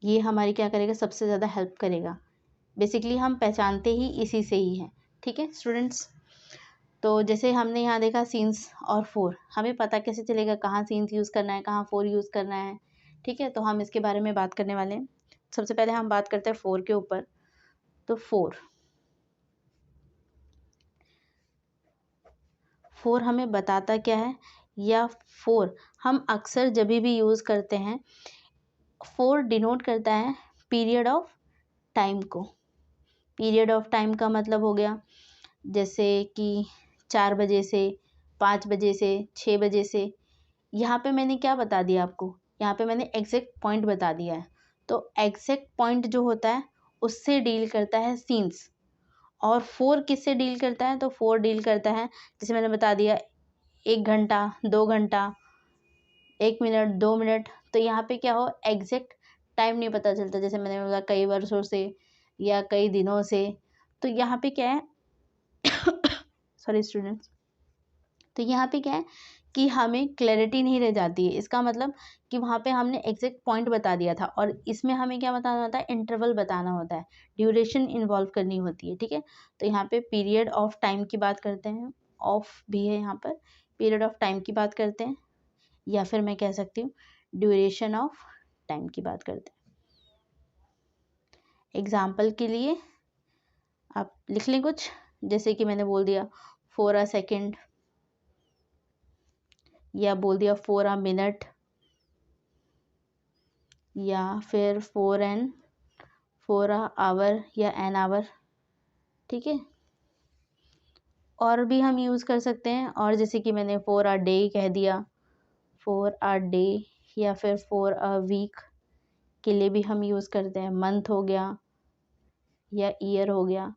ये हमारी क्या करेगा, सबसे ज़्यादा हेल्प करेगा। बेसिकली हम पहचानते ही इसी से ही हैं। ठीक है स्टूडेंट्स, तो जैसे हमने यहाँ देखा सीन्स और फोर, हमें पता कैसे चलेगा कहाँ सीन्स यूज़ करना है, कहाँ फोर यूज़ करना है। ठीक है, तो हम इसके बारे में बात करने वाले हैं। सबसे पहले हम बात करते हैं फोर के ऊपर। तो फोर हमें बताता क्या है, या फोर हम अक्सर जब भी यूज़ करते हैं, फोर डिनोट करता है पीरियड ऑफ टाइम को। पीरियड ऑफ टाइम का मतलब हो गया जैसे कि 4 बजे से, 5 बजे से, 6 बजे से। यहाँ पे मैंने क्या बता दिया आपको, यहाँ पे मैंने एग्जैक्ट पॉइंट बता दिया है। तो एग्जैक्ट पॉइंट जो होता है उससे डील करता है सीन्स, और फोर किससे डील करता है, तो फोर डील करता है, जैसे मैंने बता दिया, 1 घंटा, 2 घंटा, 1 मिनट, 2 मिनट। तो यहाँ पे क्या हो, एग्जैक्ट टाइम नहीं पता चलता, जैसे मैंने बोला कई वर्षों से या कई दिनों से। तो यहाँ पे क्या है सॉरी स्टूडेंट्स, तो यहाँ पे क्या है कि हमें क्लैरिटी नहीं रह जाती है। इसका मतलब कि वहाँ पे हमने एग्जैक्ट पॉइंट बता दिया था, और इसमें हमें क्या बताना होता है, इंटरवल बताना होता है, ड्यूरेशन इन्वॉल्व करनी होती है, ठीक है। तो यहाँ पे पीरियड ऑफ टाइम की बात करते हैं, ऑफ भी है यहाँ पर, पीरियड ऑफ टाइम की बात करते हैं, या फिर मैं कह सकती हूँ ड्यूरेशन ऑफ टाइम की बात करते हैं। एग्जाम्पल के लिए आप लिख लें कुछ, जैसे कि मैंने बोल दिया फॉर अ सेकेंड, या बोल दिया फॉर अ मिनट, या फिर फॉर अ आवर या एन आवर, ठीक है। और भी हम यूज़ कर सकते हैं, और जैसे कि मैंने फॉर अ डे कह दिया, फॉर अ डे, या फिर फॉर अ वीक के लिए भी हम यूज़ करते हैं, मंथ हो गया या ईयर हो गया।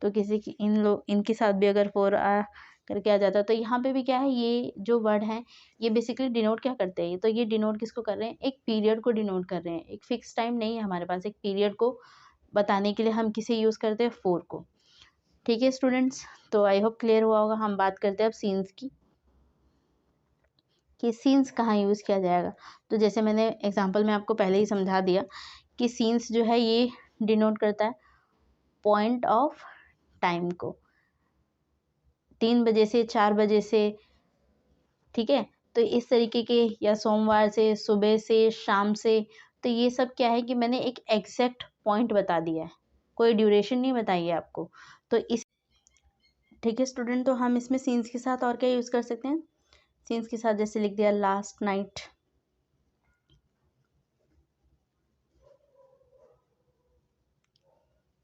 तो किसी की इनके साथ भी अगर फॉर अ करके आ जाता है, तो यहाँ पे भी क्या है, ये जो वर्ड हैं ये बेसिकली डिनोट क्या करते हैं, तो ये डिनोट किसको कर रहे हैं, एक पीरियड को डिनोट कर रहे हैं। एक फिक्स टाइम नहीं है हमारे पास, एक पीरियड को बताने के लिए हम किसे यूज़ करते हैं, फॉर को, ठीक है स्टूडेंट्स। तो आई होप क्लियर हुआ होगा। हम बात करते हैं अब सीन्स की, कि सीन्स कहाँ यूज़ किया जाएगा। तो जैसे मैंने एग्जाम्पल में आपको पहले ही समझा दिया कि सीन्स जो है ये डिनोट करता है पॉइंट ऑफ टाइम को, 3 बजे से 4 बजे से, ठीक है। तो इस तरीके के, या सोमवार से, सुबह से, शाम से, तो ये सब क्या है कि मैंने एक एग्जैक्ट पॉइंट बता दिया है, कोई ड्यूरेशन नहीं बताई है आपको। तो इस, ठीक है स्टूडेंट, तो हम इसमें सीन्स के साथ और क्या यूज़ कर सकते हैं, सीन्स के साथ जैसे लिख दिया लास्ट नाइट,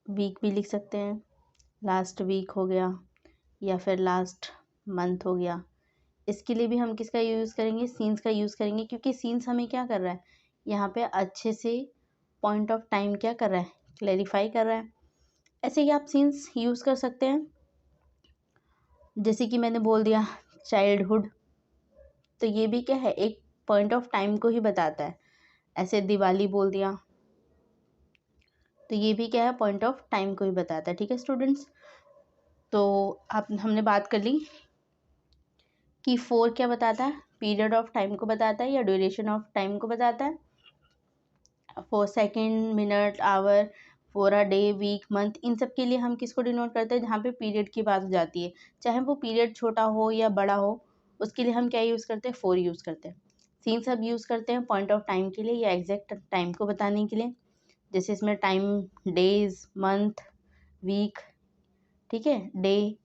वीक भी लिख सकते हैं, लास्ट वीक हो गया, या फिर लास्ट मंथ हो गया। इसके लिए भी हम किसका यूज़ करेंगे, सीन्स का यूज़ करेंगे, क्योंकि सीन्स हमें क्या कर रहा है, यहाँ पे अच्छे से पॉइंट ऑफ टाइम क्या कर रहा है, क्लैरिफाई कर रहा है। ऐसे ही आप सीन्स यूज़ कर सकते हैं, जैसे कि मैंने बोल दिया चाइल्डहुड, तो ये भी क्या है, एक पॉइंट ऑफ टाइम को ही बताता है। ऐसे दिवाली बोल दिया, तो ये भी क्या है, पॉइंट ऑफ टाइम को ही बताता है, ठीक है स्टूडेंट्स। तो आप हमने बात कर ली कि फोर क्या बताता है, पीरियड ऑफ टाइम को बताता है या ड्यूरेशन ऑफ टाइम को बताता है। For second, minute, hour, for a day, week, month, इन सब के लिए हम किसको डिनोट करते हैं, जहाँ पे पीरियड की बात हो जाती है, चाहे वो पीरियड छोटा हो या बड़ा हो, उसके लिए हम क्या यूज़ करते हैं, फोर यूज़ करते हैं। सीन सब यूज़ करते हैं पॉइंट ऑफ टाइम के लिए या एग्जैक्ट टाइम को बताने के लिए, जैसे इसमें टाइम, डेज, मंथ, वीक, ठीक है, डे,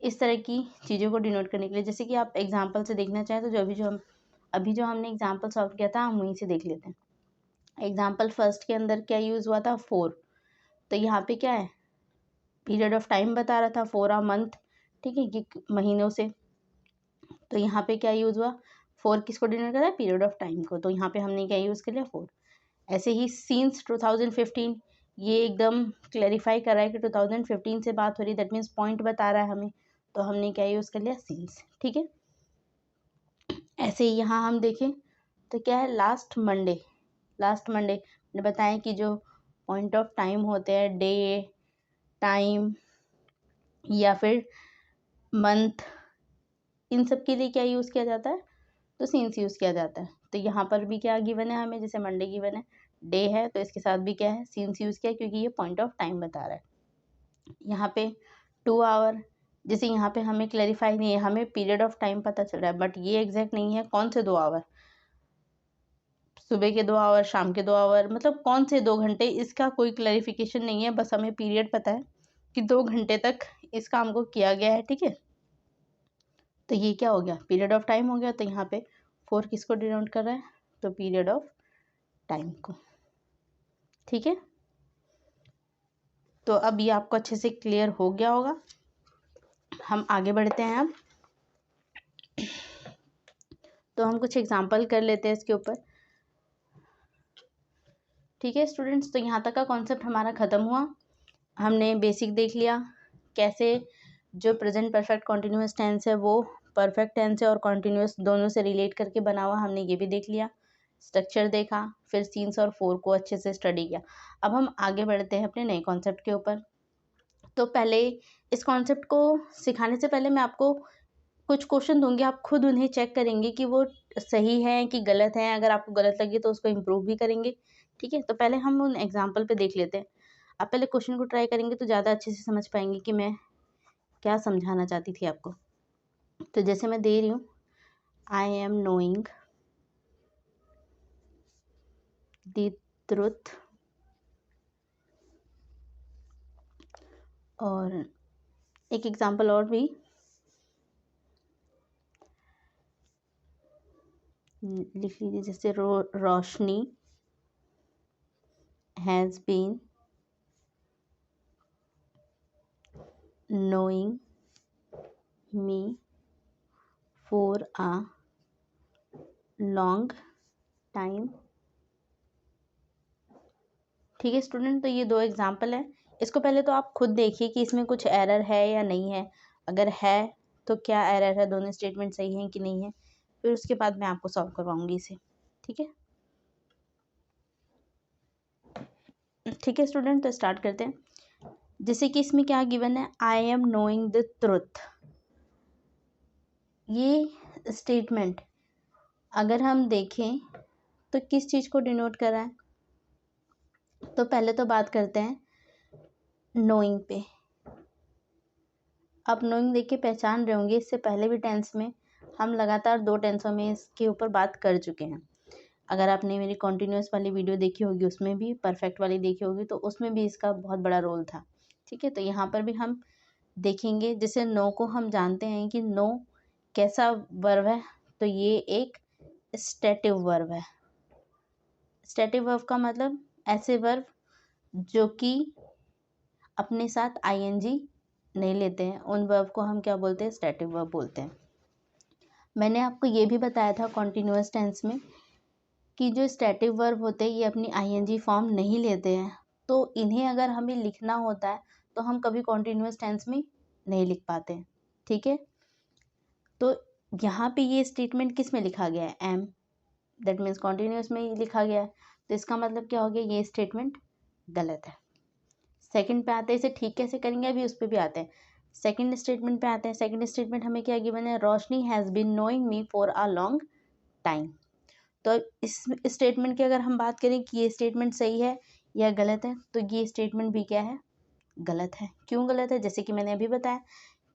इस तरह की चीज़ों को डिनोट करने के लिए। जैसे कि आप एग्जाम्पल से देखना चाहें तो अभी जो हमने एग्जाम्पल सॉल्व किया था, हम वहीं से देख लेते हैं। एग्जाम्पल फर्स्ट के अंदर क्या यूज़ हुआ था, फोर, तो यहाँ पे क्या है, पीरियड ऑफ टाइम बता रहा था, फोर अ मंथ, ठीक है, कि महीनों से। तो यहाँ पे क्या यूज़ हुआ, फोर किसको डिनोट कर रहा है, पीरियड ऑफ टाइम को, तो यहाँ पे हमने क्या यूज़ कर लिया, फोर। ऐसे ही सीन्स 2015, ये एकदम क्लैरिफाई कर रहा है कि 2015 से बात हो रही है, दैट मीन्स पॉइंट बता रहा है हमें, तो हमने क्या यूज़ कर लिया, सीन्स, ठीक है। ऐसे ही यहाँ हम देखें तो क्या है, लास्ट मंडे ने बताया कि जो पॉइंट ऑफ टाइम होते हैं, डे, टाइम या फिर मंथ, इन सब के लिए क्या यूज़ किया जाता है, तो सीन्स यूज़ किया जाता है। तो यहाँ पर भी क्या गिवन है हमें, जैसे मंडे गिवन है, डे है, तो इसके साथ भी क्या है, सीन्स यूज़ किया, क्योंकि ये पॉइंट ऑफ टाइम बता रहा है। यहाँ पे 2 आवर, जैसे यहाँ पे हमें क्लैरिफाई नहीं है, हमें पीरियड ऑफ टाइम पता चल रहा है, बट ये एग्जैक्ट नहीं है कौन से 2 आवर, सुबह के 2 आवर, शाम के 2 आवर, मतलब कौन से 2 घंटे, इसका कोई क्लैरिफिकेशन नहीं है, बस हमें पीरियड पता है कि 2 घंटे तक इस काम को किया गया है, ठीक है। तो ये क्या हो गया, पीरियड ऑफ टाइम हो गया। तो यहाँ पे 4 किसको डिनोट कर रहा है, तो पीरियड ऑफ टाइम को, ठीक है। तो अब ये आपको अच्छे से क्लियर हो गया होगा। हम आगे बढ़ते हैं अब, तो हम कुछ एग्जांपल कर लेते हैं इसके ऊपर, ठीक है स्टूडेंट्स। तो यहाँ तक का कॉन्सेप्ट हमारा ख़त्म हुआ। हमने बेसिक देख लिया, कैसे जो प्रेजेंट परफेक्ट कॉन्टिन्यूस टेंस है वो परफेक्ट टेंस है और कॉन्टिन्यूस दोनों से रिलेट करके बना हुआ, हमने ये भी देख लिया। स्ट्रक्चर देखा, फिर सीन्स और फोर को अच्छे से स्टडी किया। अब हम आगे बढ़ते हैं अपने नए कॉन्सेप्ट के ऊपर। तो पहले इस कॉन्सेप्ट को सिखाने से पहले मैं आपको कुछ क्वेश्चन दूंगी, आप खुद उन्हें चेक करेंगे कि वो सही है कि गलत है। अगर आपको गलत लगे तो उसको इम्प्रूव भी करेंगे। ठीक है, तो पहले हम उन एग्जाम्पल पे देख लेते हैं। आप पहले क्वेश्चन को ट्राई करेंगे तो ज़्यादा अच्छे से समझ पाएंगे कि मैं क्या समझाना चाहती थी आपको। तो जैसे मैं दे रही हूँ, I am knowing the truth, और एक एग्जाम्पल और भी लिख लीजिए, जैसे Roshni has been knowing me for a long time। ठीक है स्टूडेंट, तो ये दो एग्जाम्पल है। इसको पहले तो आप खुद देखिए कि इसमें कुछ एरर है या नहीं है। अगर है तो क्या एरर है, दोनों स्टेटमेंट सही हैं कि नहीं है, फिर उसके बाद मैं आपको सॉल्व करवाऊंगी इसे। ठीक है, ठीक है स्टूडेंट, तो स्टार्ट करते हैं। जैसे कि इसमें क्या गिवन है, I am knowing the truth. ये स्टेटमेंट अगर हम देखें तो किस चीज़ को डिनोट कर रहा है। तो पहले तो बात करते हैं नोइंग पे। आप नोइंग देख के पहचान रहे होंगे, इससे पहले भी टेंस में हम लगातार 2 टेंसों में इसके ऊपर बात कर चुके हैं। अगर आपने मेरी कॉन्टिन्यूस वाली वीडियो देखी होगी, उसमें भी परफेक्ट वाली देखी होगी, तो उसमें भी इसका बहुत बड़ा रोल था। ठीक है, तो यहाँ पर भी हम देखेंगे। जैसे नो को हम जानते हैं कि नो कैसा वर्ब है, तो ये एक स्टैटिव वर्ब है। स्टैटिव वर्ब का मतलब ऐसे वर्ब जो कि अपने साथ आईएनजी नहीं लेते हैं, उन वर्ब को हम क्या बोलते हैं, स्टैटिव वर्ब बोलते हैं। मैंने आपको ये भी बताया था कॉन्टिन्यूअस टेंस में कि जो स्टैटिव वर्ब होते हैं ये अपनी आईएनजी फॉर्म नहीं लेते हैं, तो इन्हें अगर हमें लिखना होता है तो हम कभी कॉन्टिन्यूअस टेंस में नहीं लिख पाते। ठीक है, तो यहाँ पे ये स्टेटमेंट किस में लिखा गया है, एम, दैट मीन्स कॉन्टिन्यूअस में ही लिखा गया है, तो इसका मतलब क्या हो गया, ये स्टेटमेंट गलत है। सेकंड पे आते हैं, इसे ठीक कैसे करेंगे अभी उस पर भी आते हैं। सेकंड स्टेटमेंट पे आते हैं। सेकंड स्टेटमेंट हमें क्या गिवन है, Roshni has been knowing me for a long time. तो इस स्टेटमेंट की अगर हम बात करें कि ये स्टेटमेंट सही है या गलत है, तो ये स्टेटमेंट भी क्या है, गलत है। क्यों गलत है, जैसे कि मैंने अभी बताया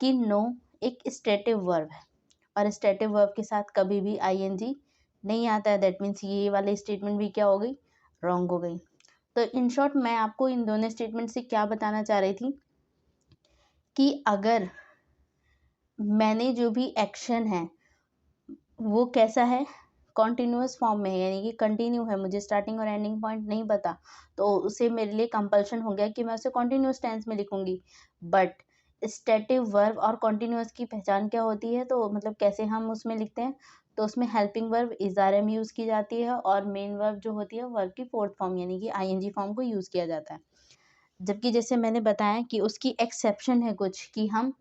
कि नो एक स्टेटिव वर्ब है, और स्टेटिव वर्ब के साथ कभी भी आईएनजी नहीं आता है। दैट मीन्स ये वाली स्टेटमेंट भी क्या हो गई, रॉन्ग हो गई। तो इन शॉर्ट मैं आपको इन दोनों स्टेटमेंट से क्या बताना चाह रही थी कि अगर मैंने जो भी एक्शन है वो कैसा है, कॉन्टिन्यूअस फॉर्म में है, यानी कि कंटिन्यू है, मुझे स्टार्टिंग और एंडिंग पॉइंट नहीं पता, तो उसे मेरे लिए कंपल्शन हो गया कि मैं उसे कॉन्टिन्यूअस टेंस में लिखूंगी। बट स्टैटिव वर्ब और कॉन्टिन्यूअस की पहचान क्या होती है, तो मतलब कैसे हम उसमें लिखते हैं, तो उसमें helping verb is are am use की जाती है, और मेन वर्ब जो होती है वर्ब की फोर्थ फॉर्म यानी कि आईएनजी फॉर्म को यूज़ किया जाता है। जबकि जैसे मैंने बताया कि उसकी एक्सेप्शन है कुछ, कि हम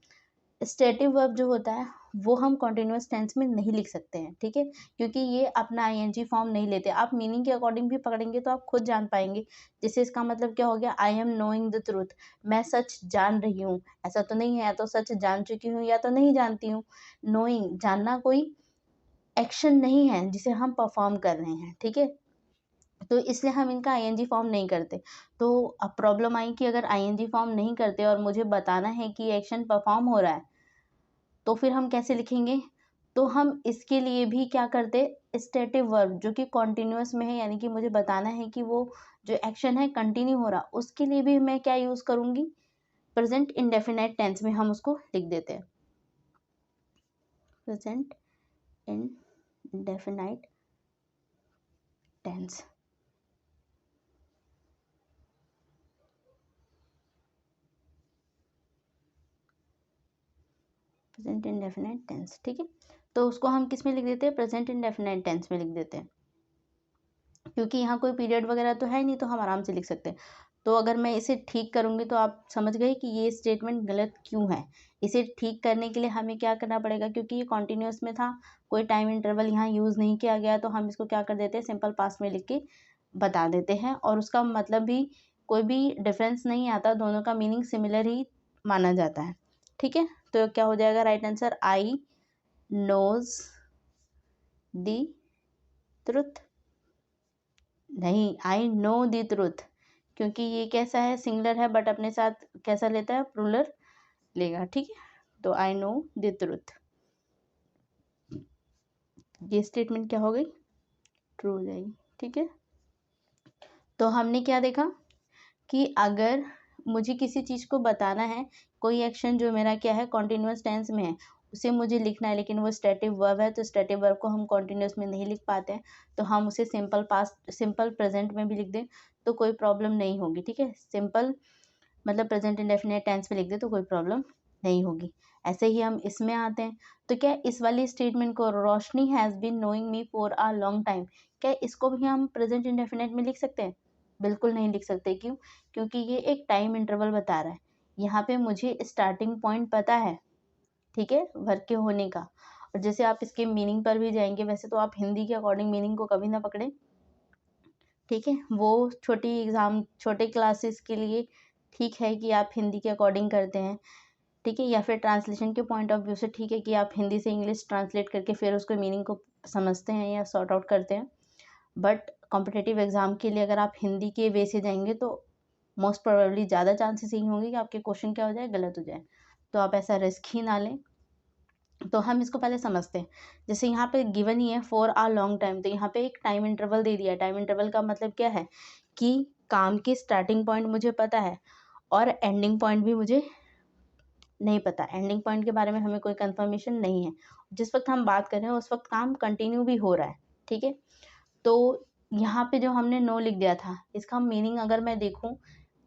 स्टेटिव वर्ब जो होता है वो हम कॉन्टिन्यूअस टेंस में नहीं लिख सकते हैं। ठीक है, क्योंकि ये अपना आईएनजी फॉर्म नहीं लेते। आप मीनिंग के अकॉर्डिंग भी पकड़ेंगे तो आप खुद जान पाएंगे। जैसे इसका मतलब क्या हो गया, आई एम नोइंग द ट्रूथ, मैं सच जान रही हूँ। ऐसा तो नहीं है, या तो सच जान चुकी हूँ या तो नहीं जानती हूँ। नोइंग, जानना कोई एक्शन नहीं है जिसे हम परफॉर्म कर रहे हैं। ठीक है, तो इसलिए हम इनका आईएनजी फॉर्म नहीं करते। तो अब प्रॉब्लम आई कि अगर आईएनजी फॉर्म नहीं करते और मुझे बताना है कि एक्शन परफॉर्म हो रहा है, तो फिर हम कैसे लिखेंगे। तो हम इसके लिए भी क्या करते, स्टेटिव वर्ब जो कि कॉन्टिन्यूअस में है, यानी कि मुझे बताना है कि वो जो एक्शन है कंटिन्यू हो रहा, उसके लिए भी मैं क्या यूज़ करूँगी, प्रेजेंट इंडेफिनाइट टेंस में हम उसको लिख देते हैं, present indefinite tense. Present indefinite tense, ठीक है, तो उसको हम किस में लिख देते हैं, प्रेजेंट इंडेफिनाइट टेंस में लिख देते हैं। क्योंकि यहाँ कोई पीरियड वगैरह तो है नहीं, तो हम आराम से लिख सकते हैं। तो अगर मैं इसे ठीक करूँगी तो आप समझ गए कि ये स्टेटमेंट गलत क्यों है। इसे ठीक करने के लिए हमें क्या करना पड़ेगा, क्योंकि ये कॉन्टिन्यूअस में था, कोई टाइम इंटरवल यहाँ यूज़ नहीं किया गया, तो हम इसको क्या कर देते हैं, सिंपल पास्ट में लिख के बता देते हैं, और उसका मतलब भी कोई भी डिफरेंस नहीं आता, दोनों का मीनिंग सिमिलर ही माना जाता है। ठीक है, तो क्या हो जाएगा right answer, I knows the truth, नहीं, आई नो द ट्रुथ, क्योंकि ये कैसा है, सिंगुलर है बट अपने साथ कैसा लेता है, प्लूरल लेगा, ठीक है। तो आई नो द ट्रुथ, ये स्टेटमेंट क्या हो गई, ट्रू हो जाएगी, ठीक है। तो हमने क्या देखा कि अगर मुझे किसी चीज़ को बताना है, कोई एक्शन जो मेरा क्या है कॉन्टिन्यूस टेंस में है, उसे मुझे लिखना है, लेकिन वो स्टेटिव वर्ब है, तो स्टेटिव वर्ब को हम कॉन्टिन्यूस में नहीं लिख पाते हैं, तो हम उसे सिंपल पास्ट, सिंपल प्रेजेंट में भी लिख दें तो कोई प्रॉब्लम नहीं होगी, ठीक है। सिंपल मतलब प्रेजेंट इंडेफिनिट टेंस में लिख दे तो कोई प्रॉब्लम नहीं होगी। ऐसे ही हम इसमें आते हैं, तो क्या इस वाली स्टेटमेंट को, Roshni has been knowing me for a long time, क्या इसको भी हम प्रेजेंट इंडेफिनिट में लिख सकते हैं? बिल्कुल नहीं लिख सकते। क्यों? क्योंकि ये एक टाइम इंटरवल बता रहा है। यहाँ पे मुझे स्टार्टिंग पॉइंट पता है, ठीक है, वर्क के होने का। और जैसे आप इसके मीनिंग पर भी जाएंगे, वैसे तो आप हिंदी के अकॉर्डिंग मीनिंग को कभी ना पकड़े, ठीक है, वो छोटी एग्जाम, छोटे क्लासेस के लिए ठीक है कि आप हिंदी के अकॉर्डिंग करते हैं, ठीक है, या फिर ट्रांसलेशन के पॉइंट ऑफ व्यू से ठीक है कि आप हिंदी से इंग्लिश ट्रांसलेट करके फिर उसको मीनिंग को समझते हैं या सॉर्ट आउट करते हैं। बट कॉम्पिटिटिव एग्जाम के लिए अगर आप हिंदी के वे से जाएंगे तो मोस्ट प्रोबेबली ज़्यादा चांसेस यही होंगे कि आपके क्वेश्चन क्या हो जाए, गलत हो जाए। तो आप ऐसा रिस्क ही ना लें। तो हम इसको पहले समझते हैं। जैसे यहाँ पे गिवन ही है फॉर आ लॉन्ग टाइम, तो यहाँ पे एक टाइम इंटरवल दे दिया है। टाइम इंटरवल का मतलब क्या है कि काम की स्टार्टिंग पॉइंट मुझे पता है और एंडिंग पॉइंट भी मुझे नहीं पता। एंडिंग पॉइंट के बारे में हमें कोई कंफर्मेशन नहीं है। जिस वक्त हम बात कर रहे हैं उस वक्त काम कंटिन्यू भी हो रहा है, ठीक है। तो यहाँ पे जो हमने नो लिख दिया था, इसका मीनिंग अगर मैं देखूँ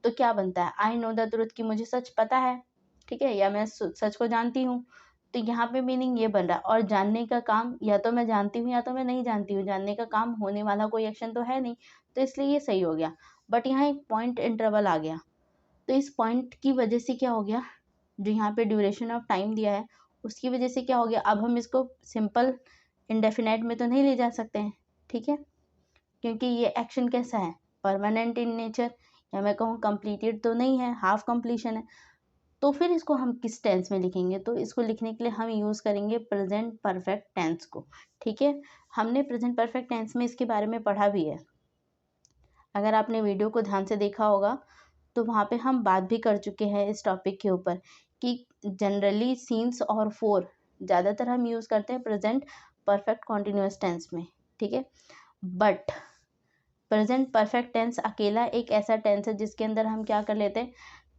तो क्या बनता है, आई नो द ट्रुथ, की मुझे सच पता है, ठीक है, या मैं सच को जानती हूँ। तो यहाँ पे मीनिंग ये बन रहा है। और जानने का काम या तो मैं जानती हूँ या तो मैं नहीं जानती हूँ, जानने का काम होने वाला कोई एक्शन तो है नहीं, तो इसलिए ये सही हो गया। बट यहाँ एक पॉइंट इंटरवल आ गया, तो इस पॉइंट की वजह से क्या हो गया, जो यहाँ पे ड्यूरेशन ऑफ टाइम दिया है उसकी वजह से क्या हो गया, अब हम इसको सिंपल इंडेफिनाइट में तो नहीं ले जा सकते हैं, ठीक है, क्योंकि ये एक्शन कैसा है, परमानेंट इन नेचर, या मैं कहूँ कंप्लीटेड तो नहीं है, हाफ कंप्लीशन है। तो फिर इसको हम किस टेंस में लिखेंगे, तो इसको लिखने के लिए हम यूज़ करेंगे प्रेजेंट परफेक्ट टेंस को, ठीक है। हमने प्रेजेंट परफेक्ट टेंस में इसके बारे में पढ़ा भी है। अगर आपने वीडियो को ध्यान से देखा होगा तो वहाँ पे हम बात भी कर चुके हैं इस टॉपिक के ऊपर कि जनरली सीन्स और फोर ज़्यादातर हम यूज़ करते हैं प्रेजेंट परफेक्ट कॉन्टिन्यूस टेंस में, ठीक है। बट प्रेजेंट परफेक्ट टेंस अकेला एक ऐसा टेंस है जिसके अंदर हम क्या कर लेते हैं,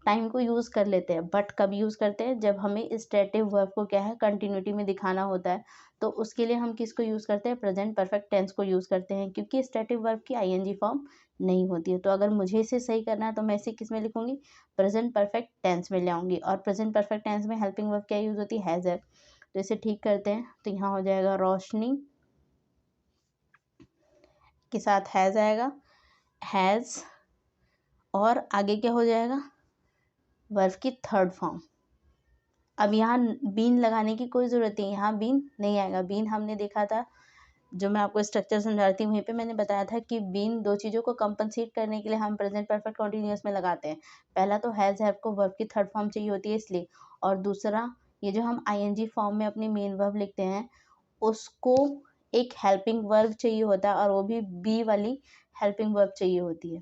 टाइम को यूज़ कर लेते हैं। बट कब यूज़ करते हैं, जब हमें स्टेटिव वर्ब को क्या है कंटिन्यूटी में दिखाना होता है, तो उसके लिए हम किसको यूज़ करते हैं, प्रेजेंट परफेक्ट टेंस को यूज़ करते हैं, क्योंकि स्टेटिव वर्ब की आईएनजी फॉर्म नहीं होती है। तो अगर मुझे इसे सही करना है तो मैं इसे किस में लिखूंगी, प्रेजेंट परफेक्ट टेंस में ले आऊँगी। और प्रेजेंट परफेक्ट टेंस में हेल्पिंग वर्ब क्या यूज़ होती है, हैज़ है। तो इसे ठीक करते हैं, तो यहाँ हो जाएगा रोशनी के साथ हैज़ आएगा, हैज़, और आगे क्या हो जाएगा, वर्ब की थर्ड फॉर्म। अब यहाँ बीन लगाने की कोई ज़रूरत नहीं, यहाँ बीन नहीं आएगा। बीन हमने देखा था, जो मैं आपको स्ट्रक्चर समझा रही थी वहीं पे मैंने बताया था कि बीन दो चीज़ों को कंपनसेट करने के लिए हम प्रेजेंट परफेक्ट कॉन्टिन्यूस में लगाते हैं। पहला तो हैज़ हैव को वर्ब की थर्ड फॉर्म चाहिए होती है इसलिए, और दूसरा ये जो हम आईएनजी फॉर्म में अपनी मेन वर्ब लिखते हैं उसको एक हेल्पिंग वर्ब चाहिए होता है, और वो भी बी वाली हेल्पिंग वर्ब चाहिए होती है,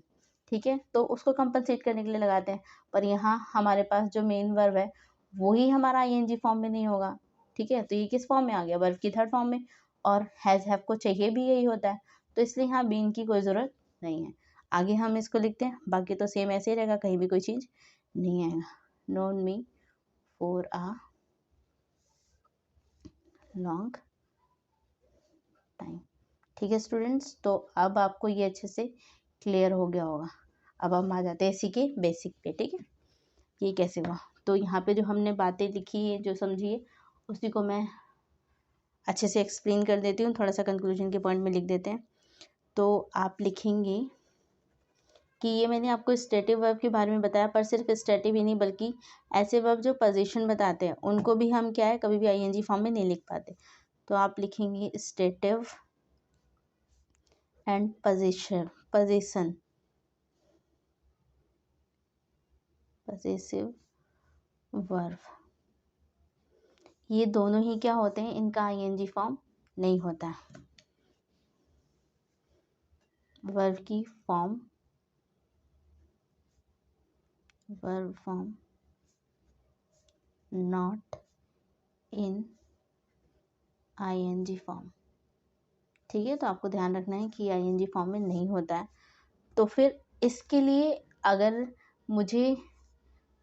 ठीक है। तो उसको कंपनसेट करने के लिए लगाते हैं। पर यहाँ हमारे पास जो मेन वर्ब है वही हमारा आईएनजी फॉर्म में नहीं होगा, ठीक है। तो ये किस फॉर्म में आ गया, वर्ब की थर्ड फॉर्म में, और हैज़ हैव को चाहिए भी यही होता है, तो इसलिए यहाँ बीन की कोई ज़रूरत नहीं है। आगे हम इसको लिखते हैं, बाकी तो सेम ऐसे ही रहेगा, कहीं भी कोई चीज़ नहीं आएगा। Known me for a long time, ठीक है स्टूडेंट्स। तो अब आपको ये अच्छे से क्लियर हो गया होगा। अब हम आ जाते हैं इसी के बेसिक पे, ठीक है, ये कैसे हुआ। तो यहाँ पे जो हमने बातें लिखी है, जो समझी है, उसी को मैं अच्छे से एक्सप्लेन कर देती हूँ। थोड़ा सा कंक्लूजन के पॉइंट में लिख देते हैं। तो आप लिखेंगे कि ये मैंने आपको स्टेटिव वर्ब के बारे में बताया, पर सिर्फ स्टेटिव ही नहीं बल्कि ऐसे वर्ब जो पोजीशन बताते हैं उनको भी हम क्या है कभी भी आईएनजी फॉर्म में नहीं लिख पाते। तो आप लिखेंगे stative and position, position, possessive verb, ये दोनों ही क्या होते हैं, इनका आईएनजी फॉर्म नहीं होता है। वर्ब की form, verb form not in ING form. ठीक है, तो आपको ध्यान रखना है कि आईएनजी फॉर्म में नहीं होता है। तो फिर इसके लिए अगर मुझे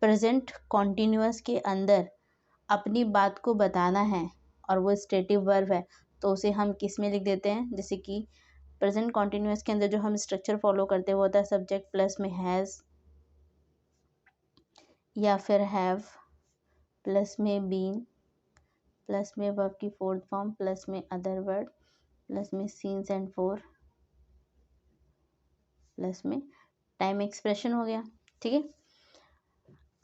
प्रेजेंट कॉन्टिन्यूअस के अंदर अपनी बात को बताना है और वो स्टेटिव वर्ब है, तो उसे हम किस में लिख देते हैं, जैसे कि प्रेजेंट कॉन्टिन्यूअस के अंदर जो हम स्ट्रक्चर फॉलो करते हैं वो होता है सब्जेक्ट प्लस में हैज़, या फिर हैव प्लस में बीन, प्लस में वर्ब की फोर्थ फॉर्म, प्लस में अदर वर्ड, प्लस में सीन्स एंड फोर, प्लस में टाइम एक्सप्रेशन हो गया। ठीक है,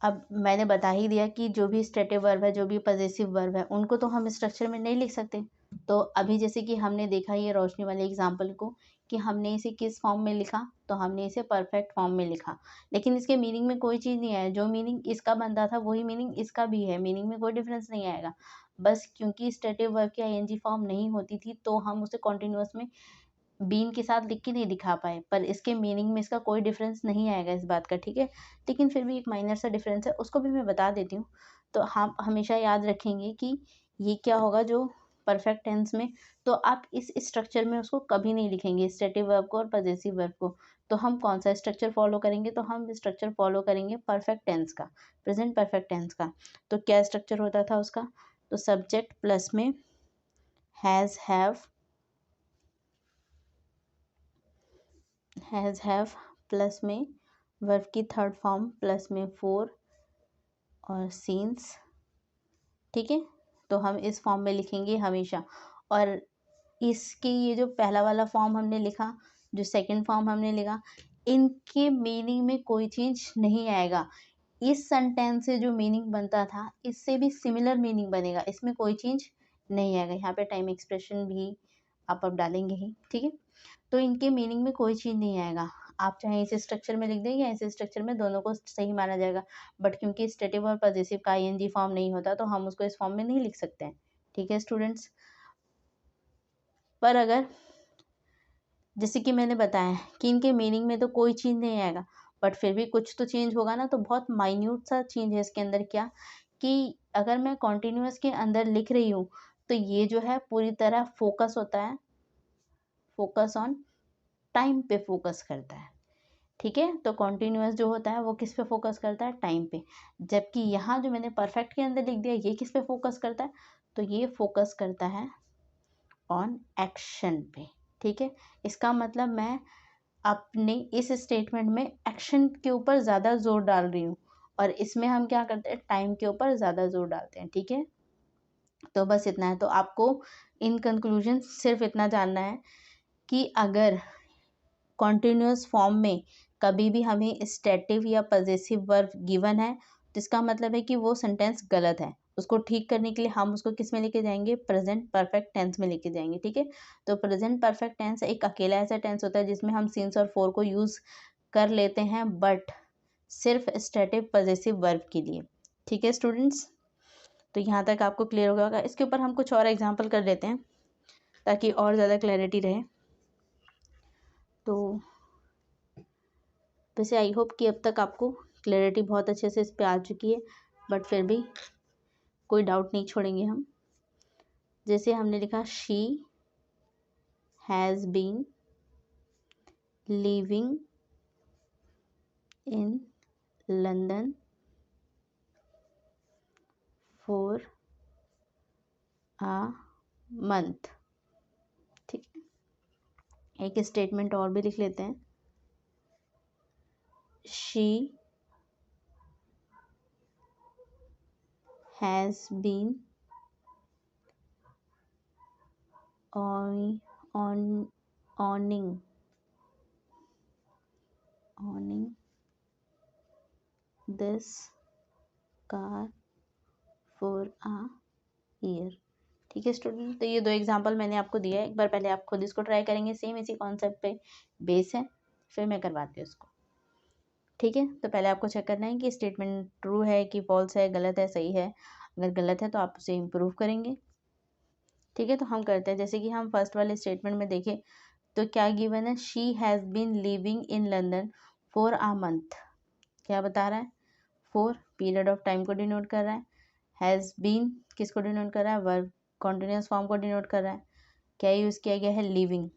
अब मैंने बता ही दिया कि जो भी स्टेटिव वर्ब है, जो भी पजेसिव वर्ब है, उनको तो हम स्ट्रक्चर में नहीं लिख सकते। तो अभी जैसे कि हमने देखा ये रोशनी वाले एग्जाम्पल को कि हमने इसे किस फॉर्म में लिखा, तो हमने इसे परफेक्ट फॉर्म में लिखा, लेकिन इसके मीनिंग में कोई चीज़ नहीं आया। जो मीनिंग इसका बनता था वही मीनिंग इसका भी है, मीनिंग में कोई डिफरेंस नहीं आएगा। बस क्योंकि स्टेटिव वर्ब की आईएनजी फॉर्म नहीं होती थी तो हम उसे कॉन्टिन्यूअस में बीन के साथ लिख के नहीं दिखा पाए, पर इसके मीनिंग में इसका कोई डिफरेंस नहीं आएगा इस बात का। ठीक है, लेकिन फिर भी एक माइनर सा डिफरेंस है, उसको भी मैं बता देती हूँ। तो हम हमेशा याद रखेंगे कि ये क्या होगा जो परफेक्ट टेंस में, तो आप इस स्ट्रक्चर में उसको कभी नहीं लिखेंगे, स्टेटिव वर्ब को और पजेसिव वर्ब को। तो हम कौन सा स्ट्रक्चर फॉलो करेंगे, तो हम स्ट्रक्चर फॉलो करेंगे परफेक्ट टेंस का, प्रेजेंट परफेक्ट टेंस का। तो क्या स्ट्रक्चर होता था उसका, तो सब्जेक्ट प्लस में हैज़ हैव प्लस में वर्ब की थर्ड फॉर्म प्लस में फोर और सीन्स। ठीक है, तो हम इस फॉर्म में लिखेंगे हमेशा। और इसके ये जो पहला वाला फॉर्म हमने लिखा, जो सेकंड फॉर्म हमने लिखा, इनके मीनिंग में कोई चेंज नहीं आएगा। इस सेंटेंस से जो मीनिंग बनता था इससे भी सिमिलर मीनिंग बनेगा, इसमें कोई चेंज नहीं आएगा। यहाँ पे टाइम एक्सप्रेशन भी आप अब डालेंगे ही। ठीक है, तो इनके मीनिंग में कोई चीज़ नहीं आएगा। आप चाहे इस स्ट्रक्चर में लिख दें या इस स्ट्रक्चर में, दोनों को सही माना जाएगा। बट क्योंकि स्टेटिव और पजेसिव का आईएनजी फॉर्म नहीं होता तो हम उसको इस फॉर्म में नहीं लिख सकते हैं। ठीक है स्टूडेंट्स, पर अगर जैसे कि मैंने बताया कि इनके मीनिंग में तो कोई चेंज नहीं आएगा, बट फिर भी कुछ तो चेंज होगा ना। तो बहुत माइन्यूट सा चेंज है इसके अंदर, क्या कि अगर मैं कॉन्टिन्यूअस के अंदर लिख रही हूँ तो ये जो है पूरी तरह फोकस होता है, फोकस ऑन टाइम पे फोकस करता है। ठीक है, तो कॉन्टिन्यूअस जो होता है वो किस पे फोकस करता है, टाइम पे। जबकि यहाँ जो मैंने परफेक्ट के अंदर लिख दिया ये किस पे फोकस करता है, तो ये फोकस करता है ऑन एक्शन पे। ठीक है, इसका मतलब मैं अपने इस स्टेटमेंट में एक्शन के ऊपर ज़्यादा जोर डाल रही हूँ, और इसमें हम क्या करते हैं, टाइम के ऊपर ज़्यादा जोर डालते हैं। ठीक है, तो बस इतना है। तो आपको इन कंक्लूजन सिर्फ इतना जानना है कि अगर कॉन्टिन्यूअस फॉर्म में कभी भी हमें स्टेटिव या पजेसिव वर्ब गिवन है तो इसका मतलब है कि वो सेंटेंस गलत है। उसको ठीक करने के लिए हम उसको किस में लेके जाएंगे, प्रेजेंट परफेक्ट टेंस में लेके जाएंगे। ठीक है, तो प्रेजेंट परफेक्ट टेंस एक अकेला ऐसा टेंस होता है जिसमें हम सिंस और फोर को यूज़ कर लेते हैं, बट सिर्फ स्टेटिव पजेसिव वर्ब के लिए। ठीक है स्टूडेंट्स, तो यहाँ तक आपको क्लियर होगा। इसके ऊपर हम कुछ और एग्जाम्पल कर लेते हैं ताकि और ज़्यादा क्लैरिटी रहे। तो वैसे आई होप कि अब तक आपको क्लैरिटी बहुत अच्छे से इस पे आ चुकी है, बट फिर भी कोई डाउट नहीं छोड़ेंगे हम। जैसे हमने लिखा she has been living in London for a month. ठीक है, एक स्टेटमेंट और भी लिख लेते हैं, she has been owning this car for a year। ठीक है स्टूडेंट, तो ये दो एग्जांपल मैंने आपको दिया है। एक बार पहले आप खुद इसको ट्राई करेंगे, सेम इसी कॉन्सेप्ट पे बेस है, फिर मैं करवाती हूँ इसको। ठीक है, तो पहले आपको चेक करना है कि स्टेटमेंट ट्रू है कि फॉल्स है, गलत है, सही है। अगर गलत है तो आप उसे इम्प्रूव करेंगे। ठीक है, तो हम करते हैं। जैसे कि हम फर्स्ट वाले स्टेटमेंट में देखें तो क्या गिवन है, she has been living in London for a month. क्या बता रहा है, फॉर पीरियड ऑफ टाइम को डिनोट कर रहा है। हैज़ बीन किसको डिनोट कर रहा है, वर्ब कॉन्टिन्यूअस फॉर्म को डिनोट कर रहा है। क्या यूज़ किया गया है, लिविंग।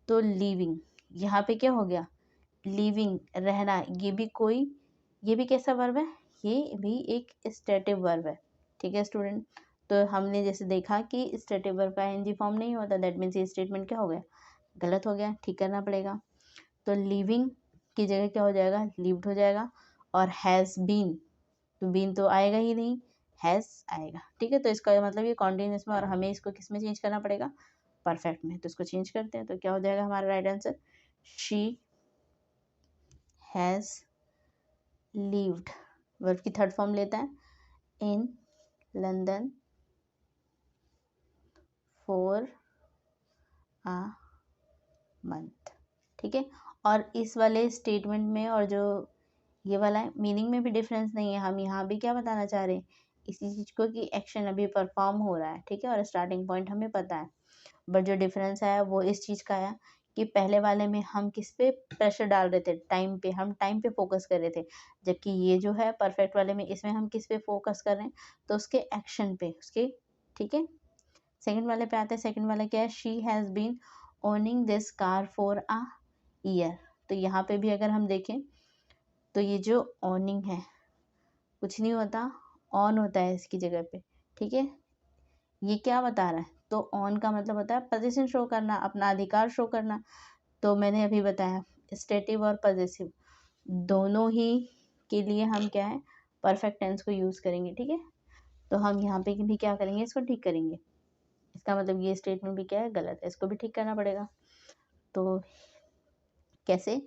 तो लिविंग यहाँ पे क्या हो गया, लिविंग रहना, ये भी कैसा वर्ब है, ये भी एक स्टेटिव वर्ब है। ठीक है स्टूडेंट, तो हमने जैसे देखा कि स्टेटिव वर्ब का आईएनजी फॉर्म नहीं होता, दैट मीन्स ये स्टेटमेंट क्या हो गया, गलत हो गया, ठीक करना पड़ेगा। तो लिविंग की जगह क्या हो जाएगा, लिव्ड हो जाएगा। और हैज़ बीन, तो बीन तो आएगा ही नहीं, हैज़ आएगा। ठीक है, तो इसका मतलब ये कॉन्टिन्यूअस में, और हमें इसको किस में चेंज करना पड़ेगा, परफेक्ट में। तो इसको चेंज करते हैं, तो क्या हो जाएगा हमारा right answer, she has lived, verb की थर्ड फॉर्म लेता है, इन लंदन फॉर अ मंथ। ठीक है, और इस वाले स्टेटमेंट में और जो ये वाला है, मीनिंग में भी डिफरेंस नहीं है। हम यहाँ भी क्या बताना चाह रहे हैं, इसी चीज़ को कि एक्शन अभी परफॉर्म हो रहा है। ठीक है, और स्टार्टिंग पॉइंट हमें पता है, बट जो डिफरेंस है वो इस चीज़ का है कि पहले वाले में हम किस पे प्रेशर डाल रहे थे, टाइम पे, हम टाइम पे फोकस कर रहे थे। जबकि ये जो है परफेक्ट वाले में, इसमें हम किस पे फोकस कर रहे हैं, तो उसके एक्शन पे, उसके। ठीक है, सेकंड वाले पे आते हैं। सेकंड वाला क्या है, she has been owning this car for a year. तो यहाँ पे भी अगर हम देखें तो ये जो ओनिंग है कुछ नहीं होता, ऑन होता है इसकी जगह पे। ठीक है, ये क्या बता रहा है, तो ऑन का मतलब होता है पोजीशन शो करना, अपना अधिकार शो करना। तो मैंने अभी बताया स्टेटिव और पॉजेसिव दोनों ही के लिए हम क्या है, परफेक्ट टेंस को यूज़ करेंगे। ठीक है, तो हम यहाँ पे भी क्या करेंगे, इसको ठीक करेंगे। इसका मतलब ये स्टेटमेंट भी क्या है, गलत है, इसको भी ठीक करना पड़ेगा। तो कैसे,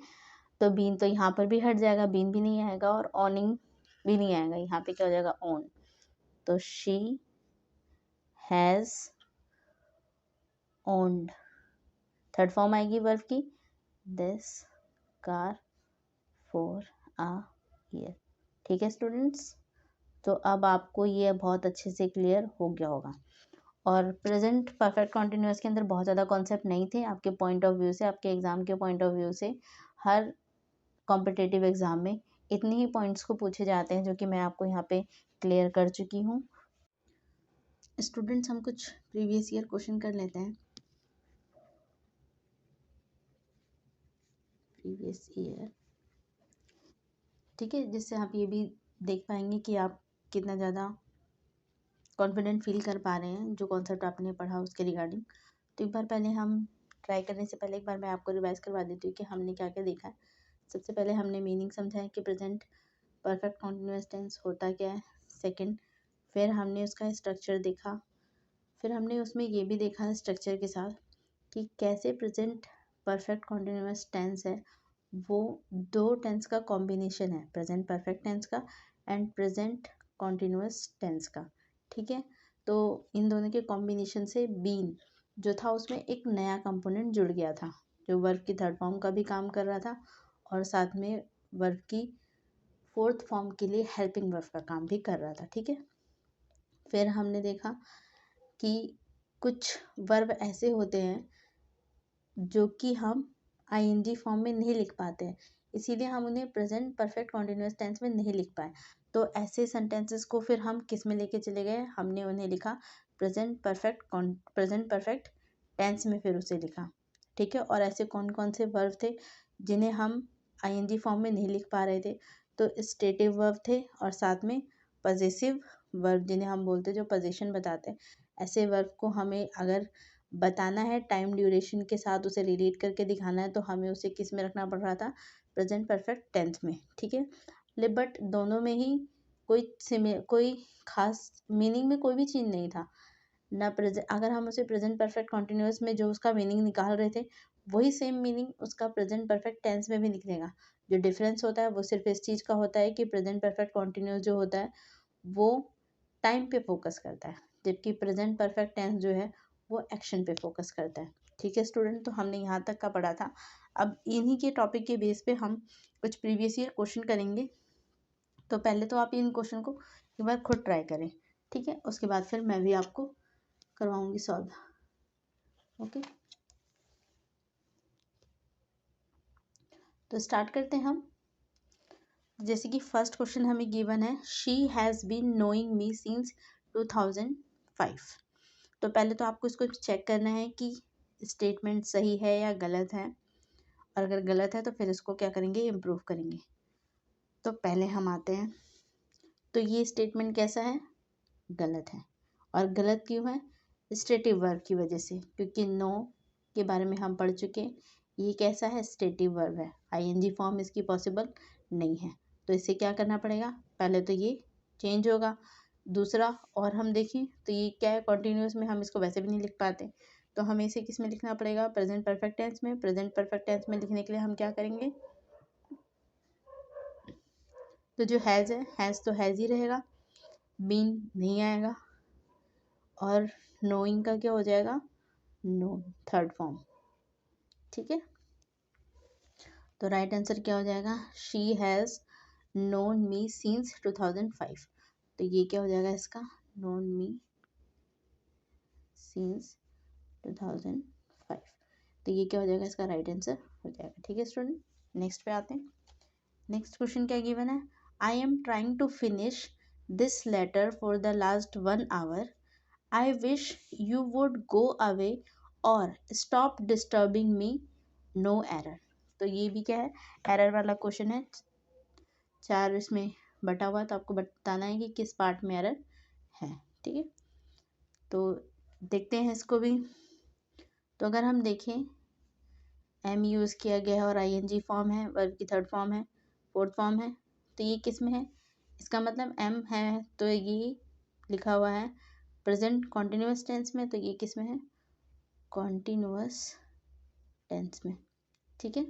तो बीन तो यहाँ पर भी हट जाएगा, बीन भी नहीं आएगा, और ऑनिंग भी नहीं आएगा, यहाँ पे क्या हो जाएगा, ऑन। तो she has owned, third form आएगी वर्ब की, this car for a year. ठीक है स्टूडेंट्स, तो अब आपको ये बहुत अच्छे से क्लियर हो गया होगा। और प्रेजेंट परफेक्ट कॉन्टिन्यूअस के अंदर बहुत ज़्यादा कॉन्सेप्ट नहीं थे आपके पॉइंट ऑफ व्यू से, आपके एग्ज़ाम के पॉइंट ऑफ व्यू से। हर कॉम्पिटिटिव एग्ज़ाम में इतने ही पॉइंट्स को पूछे जाते हैं, जो कि मैं आपको यहाँ पे क्लियर कर चुकी हूँ। स्टूडेंट्स, हम कुछ प्रीवियस ईयर क्वेश्चन कर लेते हैं। प्रीवियस ईयर, ठीक है, जिससे आप ये भी देख पाएंगे कि आप कितना ज़्यादा कॉन्फिडेंट फील कर पा रहे हैं जो कॉन्सेप्ट आपने पढ़ा उसके रिगार्डिंग। तो एक बार पहले हम ट्राई करने से पहले एक बार मैं आपको रिवाइज करवा देती हूँ कि हमने क्या क्या देखा है। सबसे पहले हमने मीनिंग समझा है कि प्रेजेंट परफेक्ट कॉन्टिन्यूअस टेंस होता क्या है। सेकंड, फिर हमने उसका स्ट्रक्चर देखा। फिर हमने उसमें ये भी देखा स्ट्रक्चर के साथ कि कैसे प्रेजेंट परफेक्ट कॉन्टिन्यूअस टेंस है वो दो टेंस का कॉम्बिनेशन है, प्रेजेंट परफेक्ट टेंस का एंड प्रेजेंट कॉन्टिन्यूअस टेंस का। ठीक है, तो इन दोनों के कॉम्बिनेशन से बीन जो था उसमें एक नया कंपोनेंट जुड़ गया था, जो वर्ब की थर्ड फॉर्म का भी काम कर रहा था और साथ में वर्ब की फोर्थ फॉर्म के लिए हेल्पिंग वर्ब का काम भी कर रहा था। ठीक है, फिर हमने देखा कि कुछ वर्ब ऐसे होते हैं जो कि हम आईएनजी फॉर्म में नहीं लिख पाते हैं, इसीलिए हम उन्हें प्रेजेंट परफेक्ट कॉन्टिन्यूअस टेंस में नहीं लिख पाए। तो ऐसे सेंटेंसेस को फिर हम किस में लेके चले गए, हमने उन्हें लिखा प्रेजेंट परफेक्ट टेंस में, फिर उसे लिखा। ठीक है, और ऐसे कौन कौन से वर्ब थे जिन्हें हम आईएनजी फॉर्म में नहीं लिख पा रहे थे, तो स्टेटिव वर्ब थे और साथ में पॉजेसिव वर्ब जिन्हें हम बोलते जो पोजीशन बताते हैं। ऐसे वर्ब को हमें अगर बताना है टाइम ड्यूरेशन के साथ, उसे रिलेट करके दिखाना है, तो हमें उसे किस में रखना पड़ रहा था, प्रेजेंट परफेक्ट टेंस में। ठीक है, बट दोनों में ही कोई खास मीनिंग में कोई भी चीज़ नहीं था ना। प्रेजेंट अगर हम उसे प्रेजेंट परफेक्ट कॉन्टिन्यूअस में जो उसका मीनिंग निकाल रहे थे वही सेम मीनिंग उसका प्रेजेंट परफेक्ट टेंस में भी निकलेगा। जो डिफरेंस होता है वो सिर्फ इस चीज़ का होता है कि प्रेजेंट परफेक्ट कॉन्टिन्यूअस जो होता है वो टाइम पे फोकस करता है, जबकि प्रेजेंट परफेक्ट टेंस जो है वो एक्शन पे फोकस करता है। ठीक है स्टूडेंट, तो हमने यहाँ तक का पढ़ा था। अब इन्हीं के टॉपिक के बेस पे हम कुछ प्रीवियस ईयर क्वेश्चन करेंगे। तो पहले तो आप इन क्वेश्चन को एक बार खुद ट्राई करें, ठीक है। उसके बाद फिर मैं भी आपको करवाऊंगी सॉल्व। ओके, तो स्टार्ट करते हैं हम। जैसे कि फर्स्ट क्वेश्चन हमें गिवन है, she has been knowing me since 2005। तो पहले तो आपको इसको चेक करना है कि स्टेटमेंट सही है या गलत है, और अगर गलत है तो फिर इसको क्या करेंगे, इम्प्रूव करेंगे। तो पहले हम आते हैं, तो ये स्टेटमेंट कैसा है, गलत है। और गलत क्यों है, स्टेटिव वर्ब की वजह से, क्योंकि नो के बारे में हम पढ़ चुके हैं, ये कैसा है, स्टेटिव वर्ब है, आईएनजी फॉर्म इसकी पॉसिबल नहीं है। तो इसे क्या करना पड़ेगा, पहले तो ये चेंज होगा। दूसरा, और हम देखें तो ये क्या है, कॉन्टिन्यूस में हम इसको वैसे भी नहीं लिख पाते, तो हमें इसे किस में लिखना पड़ेगा, प्रेजेंट परफेक्ट टेंस में। प्रेजेंट परफेक्ट टेंस में लिखने के लिए हम क्या करेंगे, तो जो हैज़ है, हैज़ तो हैज़ ही रहेगा, बीन नहीं आएगा, और नोइंग का क्या हो जाएगा, नो, थर्ड फॉर्म, ठीक है। तो राइट आंसर क्या हो जाएगा, she has known me since 2005। तो ये क्या हो जाएगा इसका, नोन मी सिंस 2005। तो ये क्या हो जाएगा, इसका राइट आंसर हो जाएगा, ठीक है स्टूडेंट। नेक्स्ट पे आते हैं। नेक्स्ट क्वेश्चन क्या गिवन है, I am trying to finish this letter for the last 1 hour। I wish you would go away और stop disturbing me, no error. तो ये भी क्या है, एरर वाला क्वेश्चन है, 4 इसमें बटा हुआ, तो आपको बताना है कि किस पार्ट में एरर है, ठीक है। तो देखते हैं इसको भी। तो अगर हम देखें, एम यूज़ किया गया है और आईएनजी फॉर्म है, वर्ब की थर्ड फॉर्म है, फोर्थ फॉर्म है, तो ये किस में है, इसका मतलब एम है, तो ये लिखा हुआ है प्रेजेंट कॉन्टिन्यूअस टेंस में, तो ये किस में है, कॉन्टिन्यूअस टेंस में, ठीक है।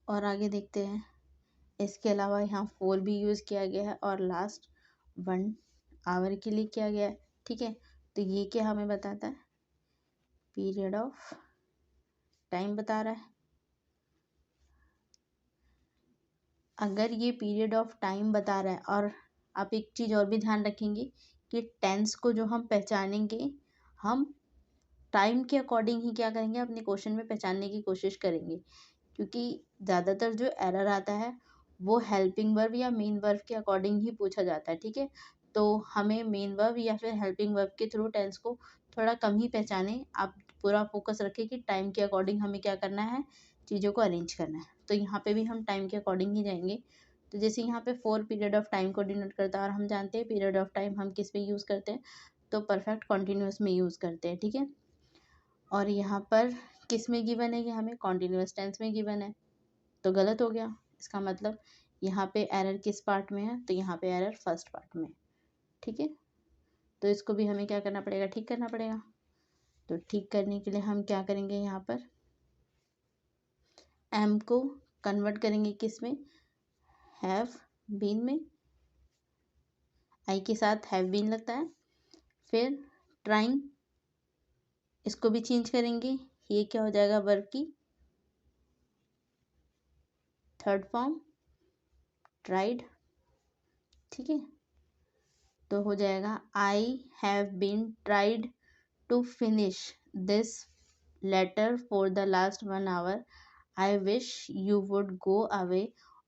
और आगे देखते हैं, इसके अलावा यहाँ फोर भी यूज़ किया गया है और लास्ट 1 hour के लिए किया गया है, ठीक है। तो ये क्या हमें बताता है, पीरियड ऑफ टाइम बता रहा है। अगर ये पीरियड ऑफ टाइम बता रहा है, और आप एक चीज़ और भी ध्यान रखेंगे कि टेंस को जो हम पहचानेंगे, हम टाइम के अकॉर्डिंग ही क्या करेंगे, अपने क्वेश्चन में पहचानने की कोशिश करेंगे, क्योंकि ज़्यादातर जो एरर आता है वो हेल्पिंग वर्ब या मेन वर्ब के अकॉर्डिंग ही पूछा जाता है, ठीक है। तो हमें मेन वर्ब या फिर हेल्पिंग वर्ब के थ्रू टेंस को थोड़ा कम ही पहचाने, आप पूरा फोकस रखें कि टाइम के अकॉर्डिंग हमें क्या करना है, चीज़ों को अरेंज करना है। तो यहाँ पे भी हम टाइम के अकॉर्डिंग ही जाएंगे। तो जैसे यहाँ पे 4 पीरियड ऑफ टाइम को डिनोट करता है, और हम जानते हैं पीरियड ऑफ टाइम हम किस में यूज़ करते हैं, तो परफेक्ट कॉन्टिन्यूस में यूज़ करते हैं, ठीक है। और यहाँ पर किस में गिवन है, कि हमें कॉन्टिन्यूस टेंस में गिवन है, तो गलत हो गया। इसका मतलब यहाँ पे एरर किस पार्ट में है, तो यहाँ पे एरर फर्स्ट पार्ट में, ठीक है। तो इसको भी हमें क्या करना पड़ेगा, ठीक करना पड़ेगा। तो ठीक करने के लिए हम क्या करेंगे, यहाँ पर एम को कन्वर्ट करेंगे किस में, हैव बीन में, आई के साथ हैव बीन लगता है। फिर ट्राइंग, इसको भी चेंज करेंगे, ये क्या हो जाएगा, वर्ब की थर्ड फॉर्म, ट्राइड, ठीक है। तो हो जाएगा, I have been tried to finish this letter for the last 1 hour। I wish you would go away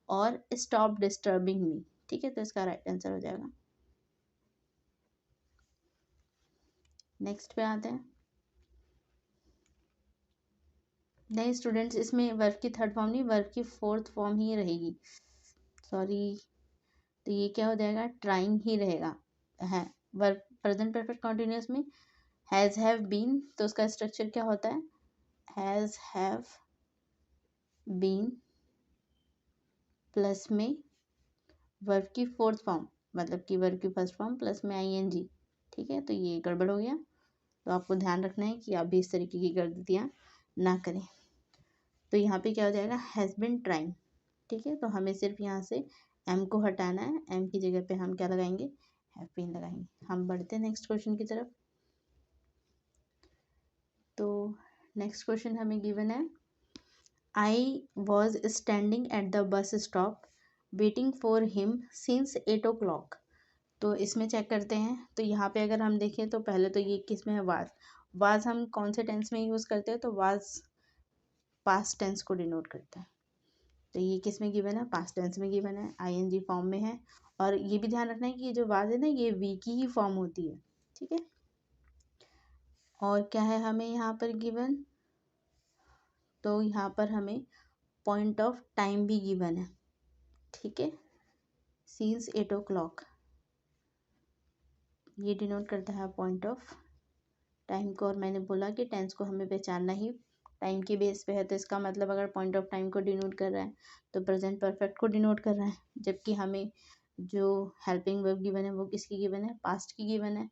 और स्टॉप डिस्टर्बिंग मी, ठीक है। तो इसका राइट आंसर हो जाएगा। नेक्स्ट पे आते हैं। नहीं स्टूडेंट्स, इसमें वर्ब की थर्ड फॉर्म नहीं, वर्ब की फोर्थ फॉर्म ही रहेगी, सॉरी। तो ये क्या हो जाएगा, ट्राइंग ही रहेगा, है वर्ब प्रेजेंट परफेक्ट कॉन्टिन्यूअस में हैज़ हैव बीन, तो उसका स्ट्रक्चर क्या होता है, हैज़ हैव बीन प्लस में वर्ब की फोर्थ फॉर्म, मतलब कि वर्ब की फर्स्ट फॉर्म प्लस में आईएनजी, ठीक है। तो ये गड़बड़ हो गया, तो आपको ध्यान रखना है कि आप भी इस तरीके की गलतियाँ ना करें। तो यहाँ पे क्या हो जाएगा, हैज़ बिन ट्राइंग, ठीक है। तो हमें सिर्फ यहाँ से एम को हटाना है, एम की जगह पे हम क्या लगाएंगे, हैव बीन लगाएंगे। हम बढ़ते हैं नेक्स्ट क्वेश्चन की तरफ। तो नेक्स्ट क्वेश्चन हमें गिवन है, I was standing at the bus stop waiting for him since 8 o'clock। तो इसमें चेक करते हैं। तो यहाँ पे अगर हम देखें तो पहले तो ये किस में है, वाज। वाज हम कौन से टेंस में यूज़ करते हैं, तो वाज पास्ट टेंस को डिनोट करता है। तो ये किस में गिवन है, पास्ट टेंस में गिवन है, आईएनजी फॉर्म में है। और ये भी ध्यान रखना है कि ये जो वाज है ना, ये वी की ही फॉर्म होती है, ठीक है। और क्या है हमें यहाँ पर गिवन, तो यहाँ पर हमें पॉइंट ऑफ टाइम भी गिवन है, ठीक है। सिंस 8 o'clock ये डिनोट करता है पॉइंट ऑफ टाइम को। और मैंने बोला कि टेंस को हमें पहचानना ही टाइम के बेस पे है। तो इसका मतलब अगर पॉइंट ऑफ टाइम को डिनोट कर रहा है तो प्रेजेंट परफेक्ट को डिनोट कर रहा है, जबकि हमें जो हेल्पिंग वर्ब गिवन है वो किसकी गिवन है, पास्ट की गिवन है।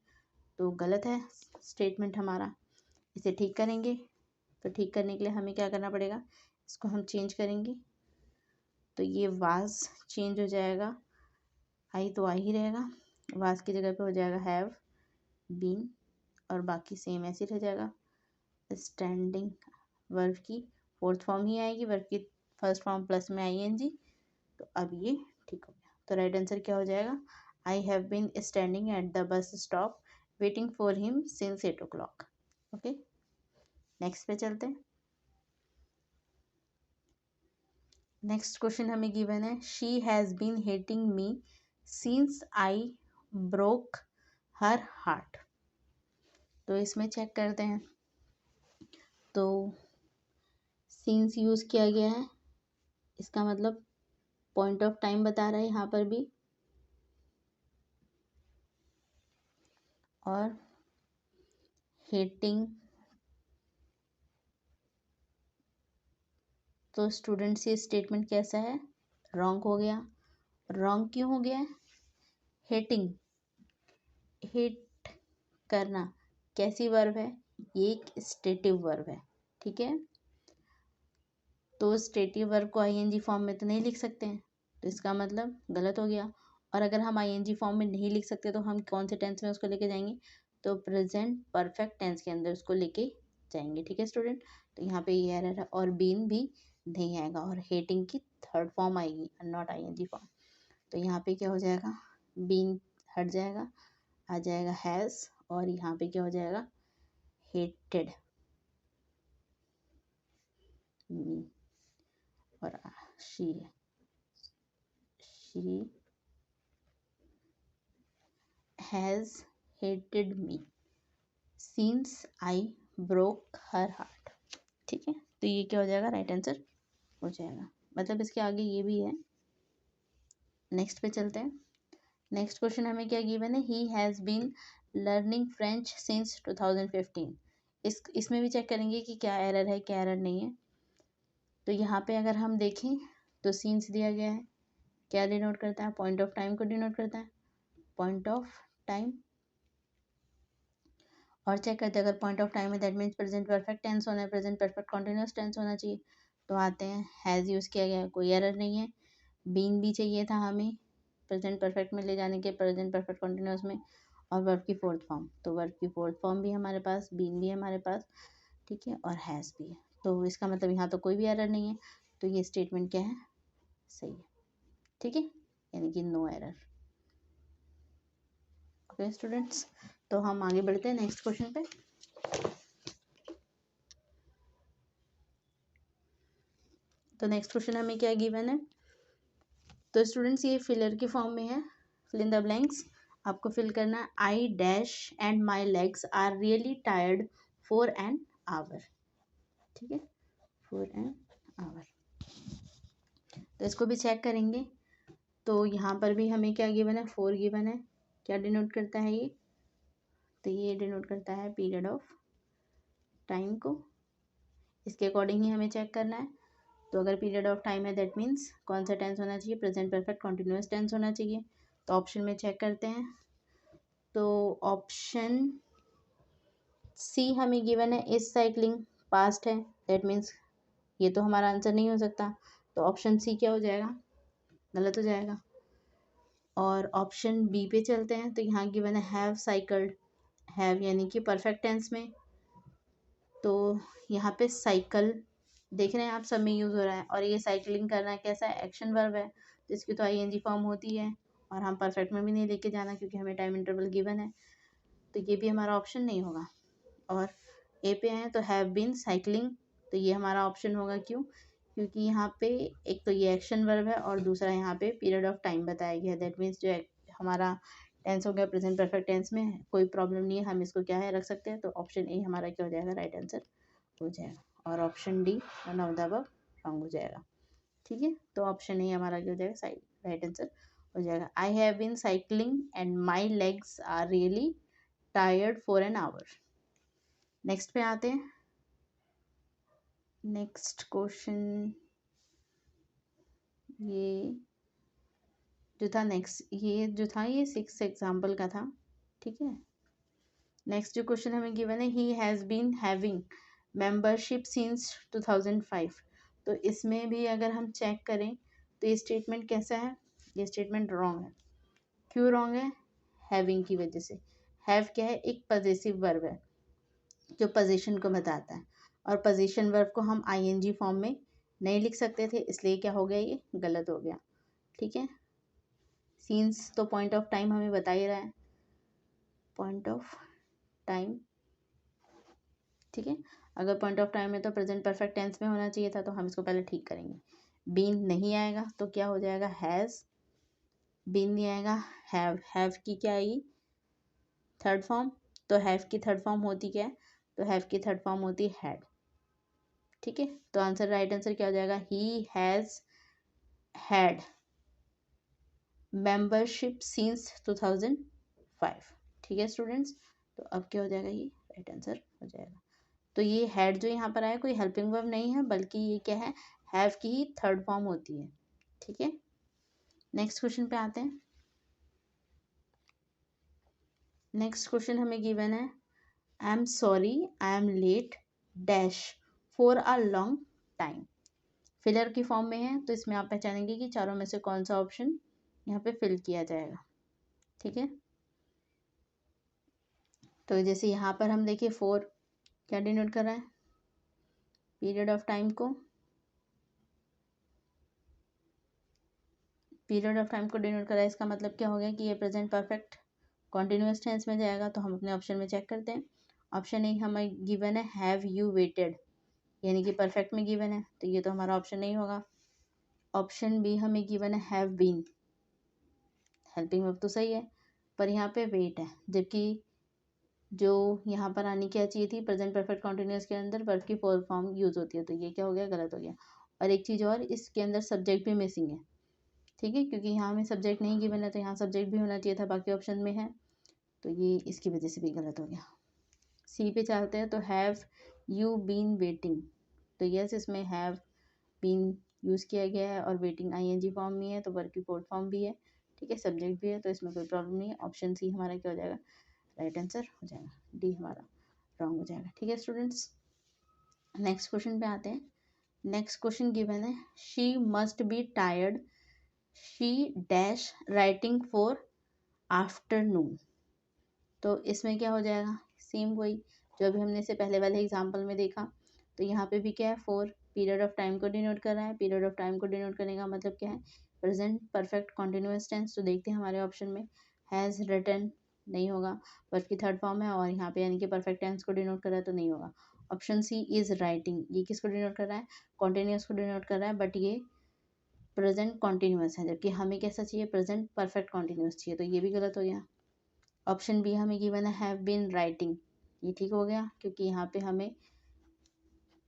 तो गलत है स्टेटमेंट हमारा, इसे ठीक करेंगे। तो ठीक करने के लिए हमें क्या करना पड़ेगा, इसको हम चेंज करेंगे। तो ये वाज चेंज हो जाएगा, आई तो आ ही रहेगा, वाज की जगह पे हो जाएगा हैव बीन, और बाकी सेम ऐसे ही रह जाएगा। स्टैंडिंग वर्ब की फोर्थ फॉर्म ही आएगी, वर्ब की फर्स्ट फॉर्म प्लस में आईएनजी। तो अब ये ठीक हो गया। तो राइट आंसर क्या हो जाएगा, I have been standing at the bus stop waiting for him since 8 o'clock। Okay, next पे चलते हैं। नेक्स्ट क्वेश्चन हमें गिवन है, she has been hating me since I broke her heart. तो इसमें चेक करते हैं। तो सिंस यूज़ किया गया है, इसका मतलब पॉइंट ऑफ टाइम बता रहा है यहाँ पर भी, और हेटिंग। तो स्टूडेंट्स ये स्टेटमेंट कैसा है, रॉन्ग हो गया। रॉन्ग क्यों हो गया, हेटिंग, हेट करना कैसी वर्ब है, ये एक स्टेटिव वर्ब है, ठीक है। तो स्टेटिव वर्ब को आईएनजी फॉर्म में तो नहीं लिख सकते हैं, तो इसका मतलब गलत हो गया। और अगर हम आईएनजी फॉर्म में नहीं लिख सकते तो हम कौन से टेंस में उसको लेके जाएंगे, तो प्रेजेंट परफेक्ट टेंस के अंदर उसको लेके जाएंगे, ठीक है स्टूडेंट। तो यहाँ पे ये एरर है, और बीन भी नहीं आएगा, और हेटिंग की थर्ड फॉर्म आएगी, नॉट आईएनजी फॉर्म। तो यहाँ पे क्या हो जाएगा, बीन हट जाएगा, आ जाएगा हैज़, और यहाँ पे क्या हो जाएगा, हेटेड मी, और she has hated me since I broke her heart, ठीक है। तो ये क्या हो जाएगा, राइट आंसर हो जाएगा। मतलब इसके आगे ये भी है। नेक्स्ट पे चलते हैं। नेक्स्ट क्वेश्चन हमें क्या गिवन है, he has been learning French since 2015। इसमें भी चेक करेंगे कि क्या एरर है क्या एरर नहीं है। तो यहाँ पे अगर हम देखें तो सिंस दिया गया है, क्या डिनोट करता है, पॉइंट ऑफ टाइम को डिनोट करता है, पॉइंट ऑफ टाइम। और चेक करते हैं, अगर पॉइंट ऑफ टाइम है that means present perfect tense होना है, प्रेजेंट परफेक्ट कॉन्टिन्यूस टेंस होना चाहिए। तो आते हैं, हैज़ यूज़ किया गया है, कोई एरर नहीं है। बीन भी चाहिए था हमें प्रेजेंट परफेक्ट में ले जाने के, प्रेजेंट परफेक्ट कॉन्टिन्यूस में। और वर्ब की फोर्थ फॉर्म, तो वर्ब की फोर्थ फॉर्म भी हमारे पास, बीन भी है हमारे पास, ठीक है, और हैज़ भी है। तो इसका मतलब यहाँ तो कोई भी एरर नहीं है। तो ये स्टेटमेंट क्या है, सही है, ठीक है, यानी कि नो एरर। ओके स्टूडेंट्स, तो हम आगे बढ़ते हैं नेक्स्ट क्वेश्चन पे। तो नेक्स्ट क्वेश्चन हमें क्या गिवन है, तो स्टूडेंट्स ये फिलर की फॉर्म में है, फिल इन द ब्लैंक्स। आपको फिल करना है, I dash and my legs are really tired for an hour, ठीक है, फॉर एन आवर। तो इसको भी चेक करेंगे। तो यहाँ पर भी हमें क्या गिवन है, 4 गिवन है। क्या डिनोट करता है ये, तो ये डिनोट करता है पीरियड ऑफ टाइम को। इसके अकॉर्डिंग ही हमें चेक करना है। तो अगर पीरियड ऑफ टाइम है दैट मीन्स कौन सा टेंस होना चाहिए, प्रेजेंट परफेक्ट कॉन्टिन्यूस टेंस होना चाहिए। तो ऑप्शन में चेक करते हैं। तो ऑप्शन सी हमें गिवन है, इज साइक्लिंग, पास्ट है, दैट मीन्स ये तो हमारा आंसर नहीं हो सकता। तो ऑप्शन सी क्या हो जाएगा, गलत हो जाएगा। और ऑप्शन बी पे चलते हैं। तो यहाँ गिवन है हैव साइकिल्ड, हैव यानी कि परफेक्ट टेंस में। तो यहाँ पे साइकिल देख रहे हैं आप, सब में यूज़ हो रहा है, और ये साइकिलिंग करना कैसा है, एक्शन वर्ब है। तो इसकी तो आईएनजी फॉर्म होती है, और हम परफेक्ट में भी नहीं लेके जाना क्योंकि हमें टाइम इंटरवल गिवन है, तो ये भी हमारा ऑप्शन नहीं होगा। और ए पे आए तो हैव बीन साइकिलिंग, तो ये हमारा ऑप्शन होगा। क्यों? क्योंकि यहाँ पे एक तो ये एक्शन वर्ब है और दूसरा यहाँ पे पीरियड ऑफ टाइम बताया गया है। दैट मीन्स जो हमारा टेंस हो गया प्रेजेंट परफेक्ट टेंस में, कोई प्रॉब्लम नहीं है, हम इसको क्या है रख सकते हैं। तो ऑप्शन ए हमारा क्या हो जाएगा, राइट आंसर हो जाएगा। और option D none of the above wrong हो जाएगा। ठीक है, तो ऑप्शन ए हमारा क्या हो जाएगा, राइट आंसर हो जाएगा। I have been cycling and my legs are really tired for an hour. Next पे आते हैं। नेक्स्ट क्वेश्चन ये जो था ये 6 एग्जाम्पल का था। ठीक है, नेक्स्ट जो क्वेश्चन हमें गिवन है, he has been having membership since 2005। तो इसमें भी अगर हम चेक करें तो ये स्टेटमेंट कैसा है, ये स्टेटमेंट रॉन्ग है। क्यों रॉन्ग है? हैविंग की वजह से। हैव क्या है, एक पजेसिव वर्ब है जो पोजीशन को बताता है, और पोजीशन वर्ब को हम आईएनजी फॉर्म में नहीं लिख सकते थे, इसलिए क्या हो गया, ये गलत हो गया। ठीक है, सीन्स तो पॉइंट ऑफ टाइम हमें बता ही रहा है, पॉइंट ऑफ टाइम। ठीक है, अगर पॉइंट ऑफ टाइम है तो प्रेजेंट परफेक्ट टेंस में होना चाहिए था, तो हम इसको पहले ठीक करेंगे। बीन नहीं आएगा तो क्या हो जाएगा, हैज़। बीन नहीं आएगा, हैव की क्या आएगी, थर्ड फॉर्म। तो हैव की थर्ड फॉर्म होती क्या है, तो हैव की थर्ड फॉर्म होती है हैड। ठीक है, तो आंसर राइट आंसर क्या हो जाएगा, he has had membership since 2005। ठीक है स्टूडेंट्स, तो अब क्या हो जाएगा, ये राइट आंसर हो जाएगा। तो ये हैड जो यहाँ पर आया कोई हेल्पिंग वर्ब नहीं है, बल्कि ये क्या है, हैव की ही थर्ड फॉर्म होती है। ठीक है, नेक्स्ट क्वेश्चन पे आते हैं। नेक्स्ट क्वेश्चन हमें गिवन है, I am sorry I am late dash for a long time. Filler की फॉर्म में है, तो इसमें आप पहचानेंगे कि चारों में से कौन सा ऑप्शन यहाँ पे फिल किया जाएगा। ठीक है, तो जैसे यहाँ पर हम देखिए, फोर क्या डिनोट कर रहा है, पीरियड ऑफ टाइम को, पीरियड ऑफ टाइम को डिनोट कर रहा है। इसका मतलब क्या हो गया कि ये प्रेजेंट परफेक्ट कॉन्टिन्यूअस टेंस में जाएगा। तो हम अपने ऑप्शन में चेक करते हैं। ऑप्शन ए हमें गिवन है, हैव यू वेटेड, यानी कि परफेक्ट में गिवन है, तो ये तो हमारा ऑप्शन नहीं होगा। ऑप्शन बी हमें गिवन है, हैव बीन, हेल्पिंग वर्ब तो सही है, पर यहाँ पे वेट है, जबकि जो यहाँ पर आनी क्या चाहिए थी, प्रेजेंट परफेक्ट कॉन्टिन्यूअस के अंदर वर्ब की फुल फॉर्म यूज होती है, तो ये क्या हो गया, गलत हो गया। और एक चीज़ और, इसके अंदर सब्जेक्ट भी मिसिंग है। ठीक है, क्योंकि यहाँ हमें सब्जेक्ट नहीं गिवन है, तो यहाँ सब्जेक्ट भी होना चाहिए था, बाकी ऑप्शन में है, तो ये इसकी वजह से भी गलत हो गया। सी पे चलते हैं, तो हैव यू बीन वेटिंग, तो यस इसमें हैव बीन यूज़ किया गया है, और वेटिंग आईएनजी फॉर्म में है, तो वर्ब की फोर्थ फॉर्म भी है। ठीक है, सब्जेक्ट भी है, तो इसमें कोई प्रॉब्लम नहीं है। ऑप्शन सी हमारा क्या हो जाएगा, राइट आंसर हो जाएगा। डी हमारा रॉन्ग हो जाएगा। ठीक है स्टूडेंट्स, नेक्स्ट क्वेश्चन पे आते हैं। नेक्स्ट क्वेश्चन गिवन है, she must be tired she dash writing for afternoon. तो इसमें क्या हो जाएगा, सेम वही जो अभी हमने से पहले वाले एग्जाम्पल में देखा। तो यहाँ पे भी क्या है, फोर पीरियड ऑफ टाइम को डिनोट कर रहा है। पीरियड ऑफ टाइम को डिनोट करने का मतलब क्या है, प्रेजेंट परफेक्ट कॉन्टिन्यूअस टेंस। तो देखते हैं हमारे ऑप्शन में, हैज़ रिटन नहीं होगा, वर्ब की थर्ड फॉर्म है, और यहाँ पे यानी कि परफेक्ट टेंस को डिनोट कर रहा है, तो नहीं होगा। ऑप्शन सी इज राइटिंग, ये किसको डिनोट कर रहा है, कॉन्टिन्यूअस को डिनोट कर रहा है, बट ये प्रेजेंट कॉन्टिन्यूअस है, जबकि हमें कैसा चाहिए, प्रेजेंट परफेक्ट कॉन्टिन्यूअस चाहिए, तो ये भी गलत हो गया। ऑप्शन बी हमें गिवन है, हैव बीन राइटिंग, ये ठीक हो गया, क्योंकि यहाँ पे हमें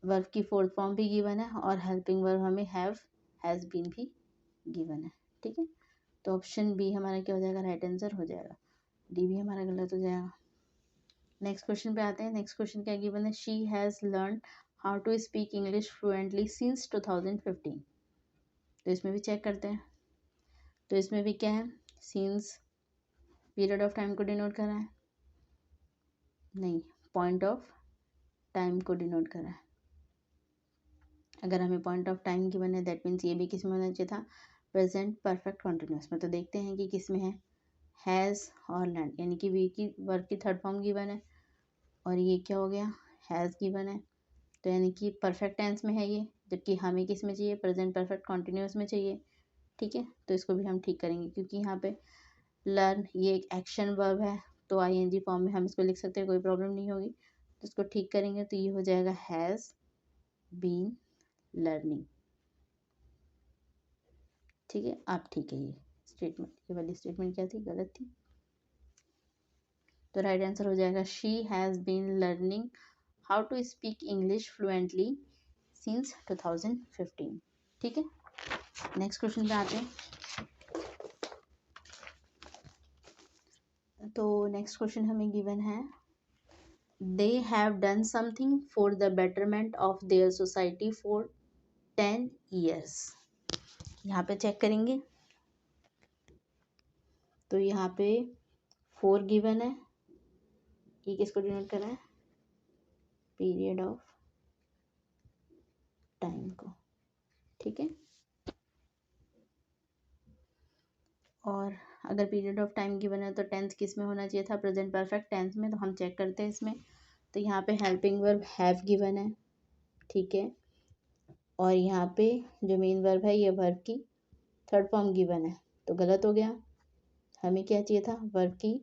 वर्ब की फोर्थ फॉर्म भी गिवन है, और हेल्पिंग वर्ब हमें हैज़ बीन भी गिवन है। ठीक है, तो ऑप्शन बी हमारा क्या हो जाएगा, राइट आंसर हो जाएगा। डी भी हमारा गलत हो जाएगा। नेक्स्ट क्वेश्चन पे आते हैं। नेक्स्ट क्वेश्चन क्या गिवन है, she has learn how to speak English fluently since 2015। तो इसमें भी चेक करते हैं। तो इसमें भी क्या है, सिंस पीरियड ऑफ टाइम को डिनोट कर रहा है, नहीं, पॉइंट ऑफ टाइम को डिनोट कर रहा है। अगर हमें पॉइंट ऑफ टाइम गिवन है, दैट मीन्स ये भी किस में होना चाहिए था, प्रेजेंट परफेक्ट कॉन्टिन्यूअस में। तो देखते हैं कि किस में है, हैज़ और लर्न, यानी कि वी की वर्ब की थर्ड फॉर्म गिवन है, और ये क्या हो गया, हैज़ गिवन है, तो यानी कि परफेक्ट टेंस में है ये, जबकि हमें किस में चाहिए, प्रेजेंट परफेक्ट कॉन्टिन्यूअस में चाहिए। ठीक है, तो इसको भी हम ठीक करेंगे क्योंकि यहाँ पे लर्न ये एक एक्शन वर्ब है, तो आईएनजी फॉर्म में हम इसको लिख सकते हैं, कोई प्रॉब्लम नहीं होगी। तो इसको ठीक करेंगे तो ये हो जाएगा हैज़ बीन लर्निंग। ठीक है, आप ठीक है, ये स्टेटमेंट, ये वाली स्टेटमेंट क्या थी, गलत थी। तो राइट आंसर हो जाएगा she has been learning how to speak English fluently since 2015। ठीक है, नेक्स्ट क्वेश्चन पे आते हैं। तो नेक्स्ट क्वेश्चन हमें गिवन है, they have done something for the betterment of their society for 10 years। यहाँ पे चेक करेंगे तो यहाँ पे 4 गिवन है, ये किसको डिनोट कर रहा है, पीरियड ऑफ टाइम को। ठीक है, और अगर पीरियड ऑफ टाइम गिवन है तो टेंथ किस में होना चाहिए था, प्रेजेंट परफेक्ट टेंस में। तो हम चेक करते हैं इसमें, तो यहाँ पे हेल्पिंग वर्ब हैव गिवन है, ठीक है, और यहाँ पे जो मेन वर्ब है ये वर्ब की थर्ड फॉर्म गिवन है, तो गलत हो गया। हमें क्या चाहिए था, वर्ब की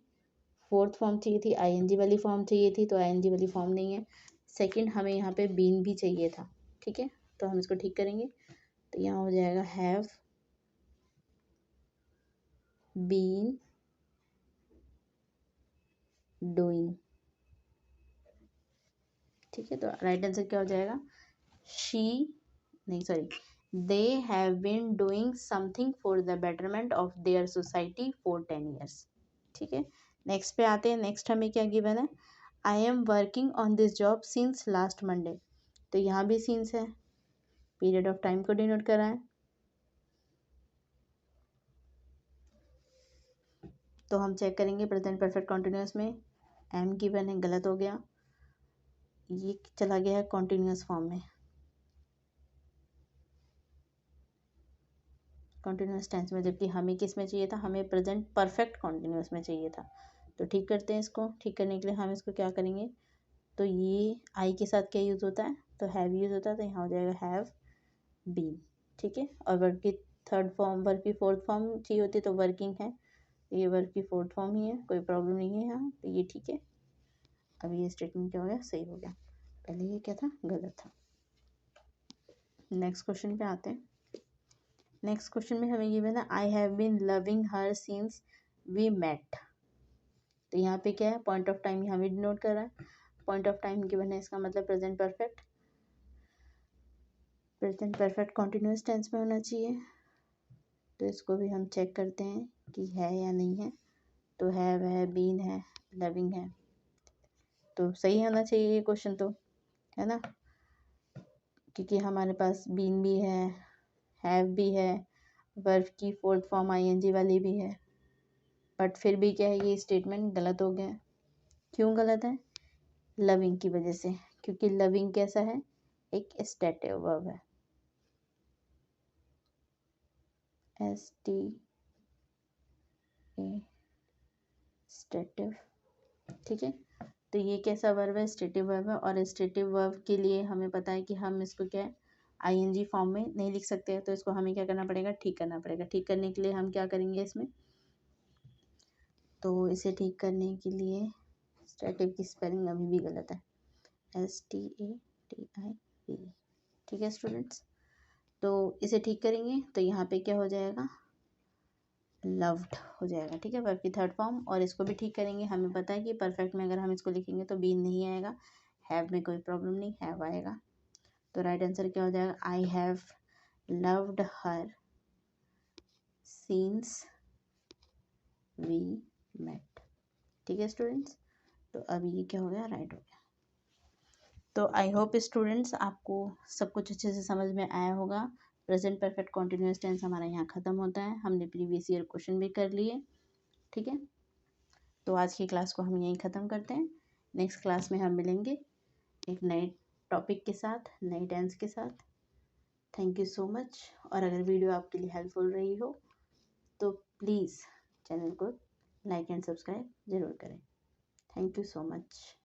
फोर्थ फॉर्म चाहिए थी, आईएनजी वाली फॉर्म चाहिए थी, तो आईएनजी वाली फॉर्म नहीं है। सेकंड, हमें यहाँ पे बीन भी चाहिए था। ठीक है, तो हम इसको ठीक करेंगे, तो यहाँ हो जाएगा हैव बीन डूइंग। ठीक है, तो राइट आंसर क्या हो जाएगा, शी नहीं sorry, they have been doing something for the betterment of their society for 10 years। ठीक है, नेक्स्ट पे आते हैं। नेक्स्ट हमें क्या गिवन है, I am working on this job since last Monday. तो यहाँ भी सिंस है, पीरियड ऑफ टाइम को डिनोट कर रहा है। तो हम चेक करेंगे प्रेजेंट परफेक्ट कॉन्टिन्यूस में एम गिवन है, गलत हो गया, ये चला गया है कॉन्टिन्यूस फॉर्म में, कॉन्टिन्यूस टेंस में, जबकि हमें किस में चाहिए था, हमें प्रेजेंट परफेक्ट कॉन्टिन्यूस में चाहिए था। तो ठीक करते हैं इसको, ठीक करने के लिए हम इसको क्या करेंगे, तो ये आई के साथ क्या यूज़ होता है, तो हैव यूज़ होता है, तो यहाँ हो जाएगा हैव बीन। ठीक है, और वर्ब की थर्ड फॉर्म, वर्ब की फोर्थ फॉर्म चाहिए होती तो वर्किंग है, ये वर्ब की फोर्थ फॉर्म ही है, कोई प्रॉब्लम नहीं है यहाँ, तो ये ठीक है। अब ये स्टेटमेंट क्या हो गया, सही हो गया, पहले ये क्या था, गलत था। नेक्स्ट क्वेश्चन पे आते हैं। नेक्स्ट क्वेश्चन में हमें गिवन है, I have been loving her since we met. तो यहाँ पे क्या है, पॉइंट ऑफ टाइम यहाँ भी डिनोट कर रहा है, पॉइंट ऑफ टाइम गिवन है, इसका मतलब present perfect, present perfect continuous tense में होना चाहिए। तो इसको भी हम चेक करते हैं कि है या नहीं है, तो है बीन है, लविंग है, तो सही होना चाहिए ये क्वेश्चन, तो है ना, क्योंकि हमारे पास बीन भी हैव भी है, वर्ब की फोर्थ फॉर्म आईएनजी वाली भी है, बट फिर भी क्या है, ये स्टेटमेंट गलत हो गया। क्यों गलत है, लविंग की वजह से, क्योंकि लविंग कैसा है, एक स्टेटिव वर्ब है, STA स्टेटिव। ठीक है, तो ये कैसा वर्ब है, स्टेटिव वर्ब है, और स्टेटिव वर्ब के लिए हमें पता है कि हम इसको क्या है, आईएनजी फॉर्म में नहीं लिख सकते हैं, तो इसको हमें क्या करना पड़ेगा, ठीक करना पड़ेगा। ठीक करने के लिए हम क्या करेंगे इसमें, तो इसे ठीक करने के लिए स्टेटिव की स्पेलिंग अभी भी गलत है, STATIV। ठीक है स्टूडेंट्स, तो इसे ठीक करेंगे तो यहाँ पे क्या हो जाएगा, लव्ड हो जाएगा। ठीक है, वर्ब की थर्ड फॉर्म, और इसको भी ठीक करेंगे, हमें पता है कि परफेक्ट में अगर हम इसको लिखेंगे तो बीन नहीं आएगा, हैव में कोई प्रॉब्लम नहीं, हैव आएगा। तो राइट आंसर क्या हो जाएगा, I have loved her since we met. ठीक है स्टूडेंट्स, तो अभी ये क्या हो गया, राइट हो गया। तो आई होप स्टूडेंट्स आपको सब कुछ अच्छे से समझ में आया होगा। प्रेजेंट परफेक्ट कॉन्टिन्यूस टेंस हमारा यहाँ ख़त्म होता है, हमने प्रीवियस ईयर क्वेश्चन भी कर लिए। ठीक है, तो आज की क्लास को हम यहीं ख़त्म करते हैं, नेक्स्ट क्लास में हम मिलेंगे एक नए टॉपिक के साथ, नए टेंस के साथ। थैंक यू सो मच, और अगर वीडियो आपके लिए हेल्पफुल रही हो तो प्लीज़ चैनल को लाइक एंड सब्सक्राइब ज़रूर करें। Thank you so much.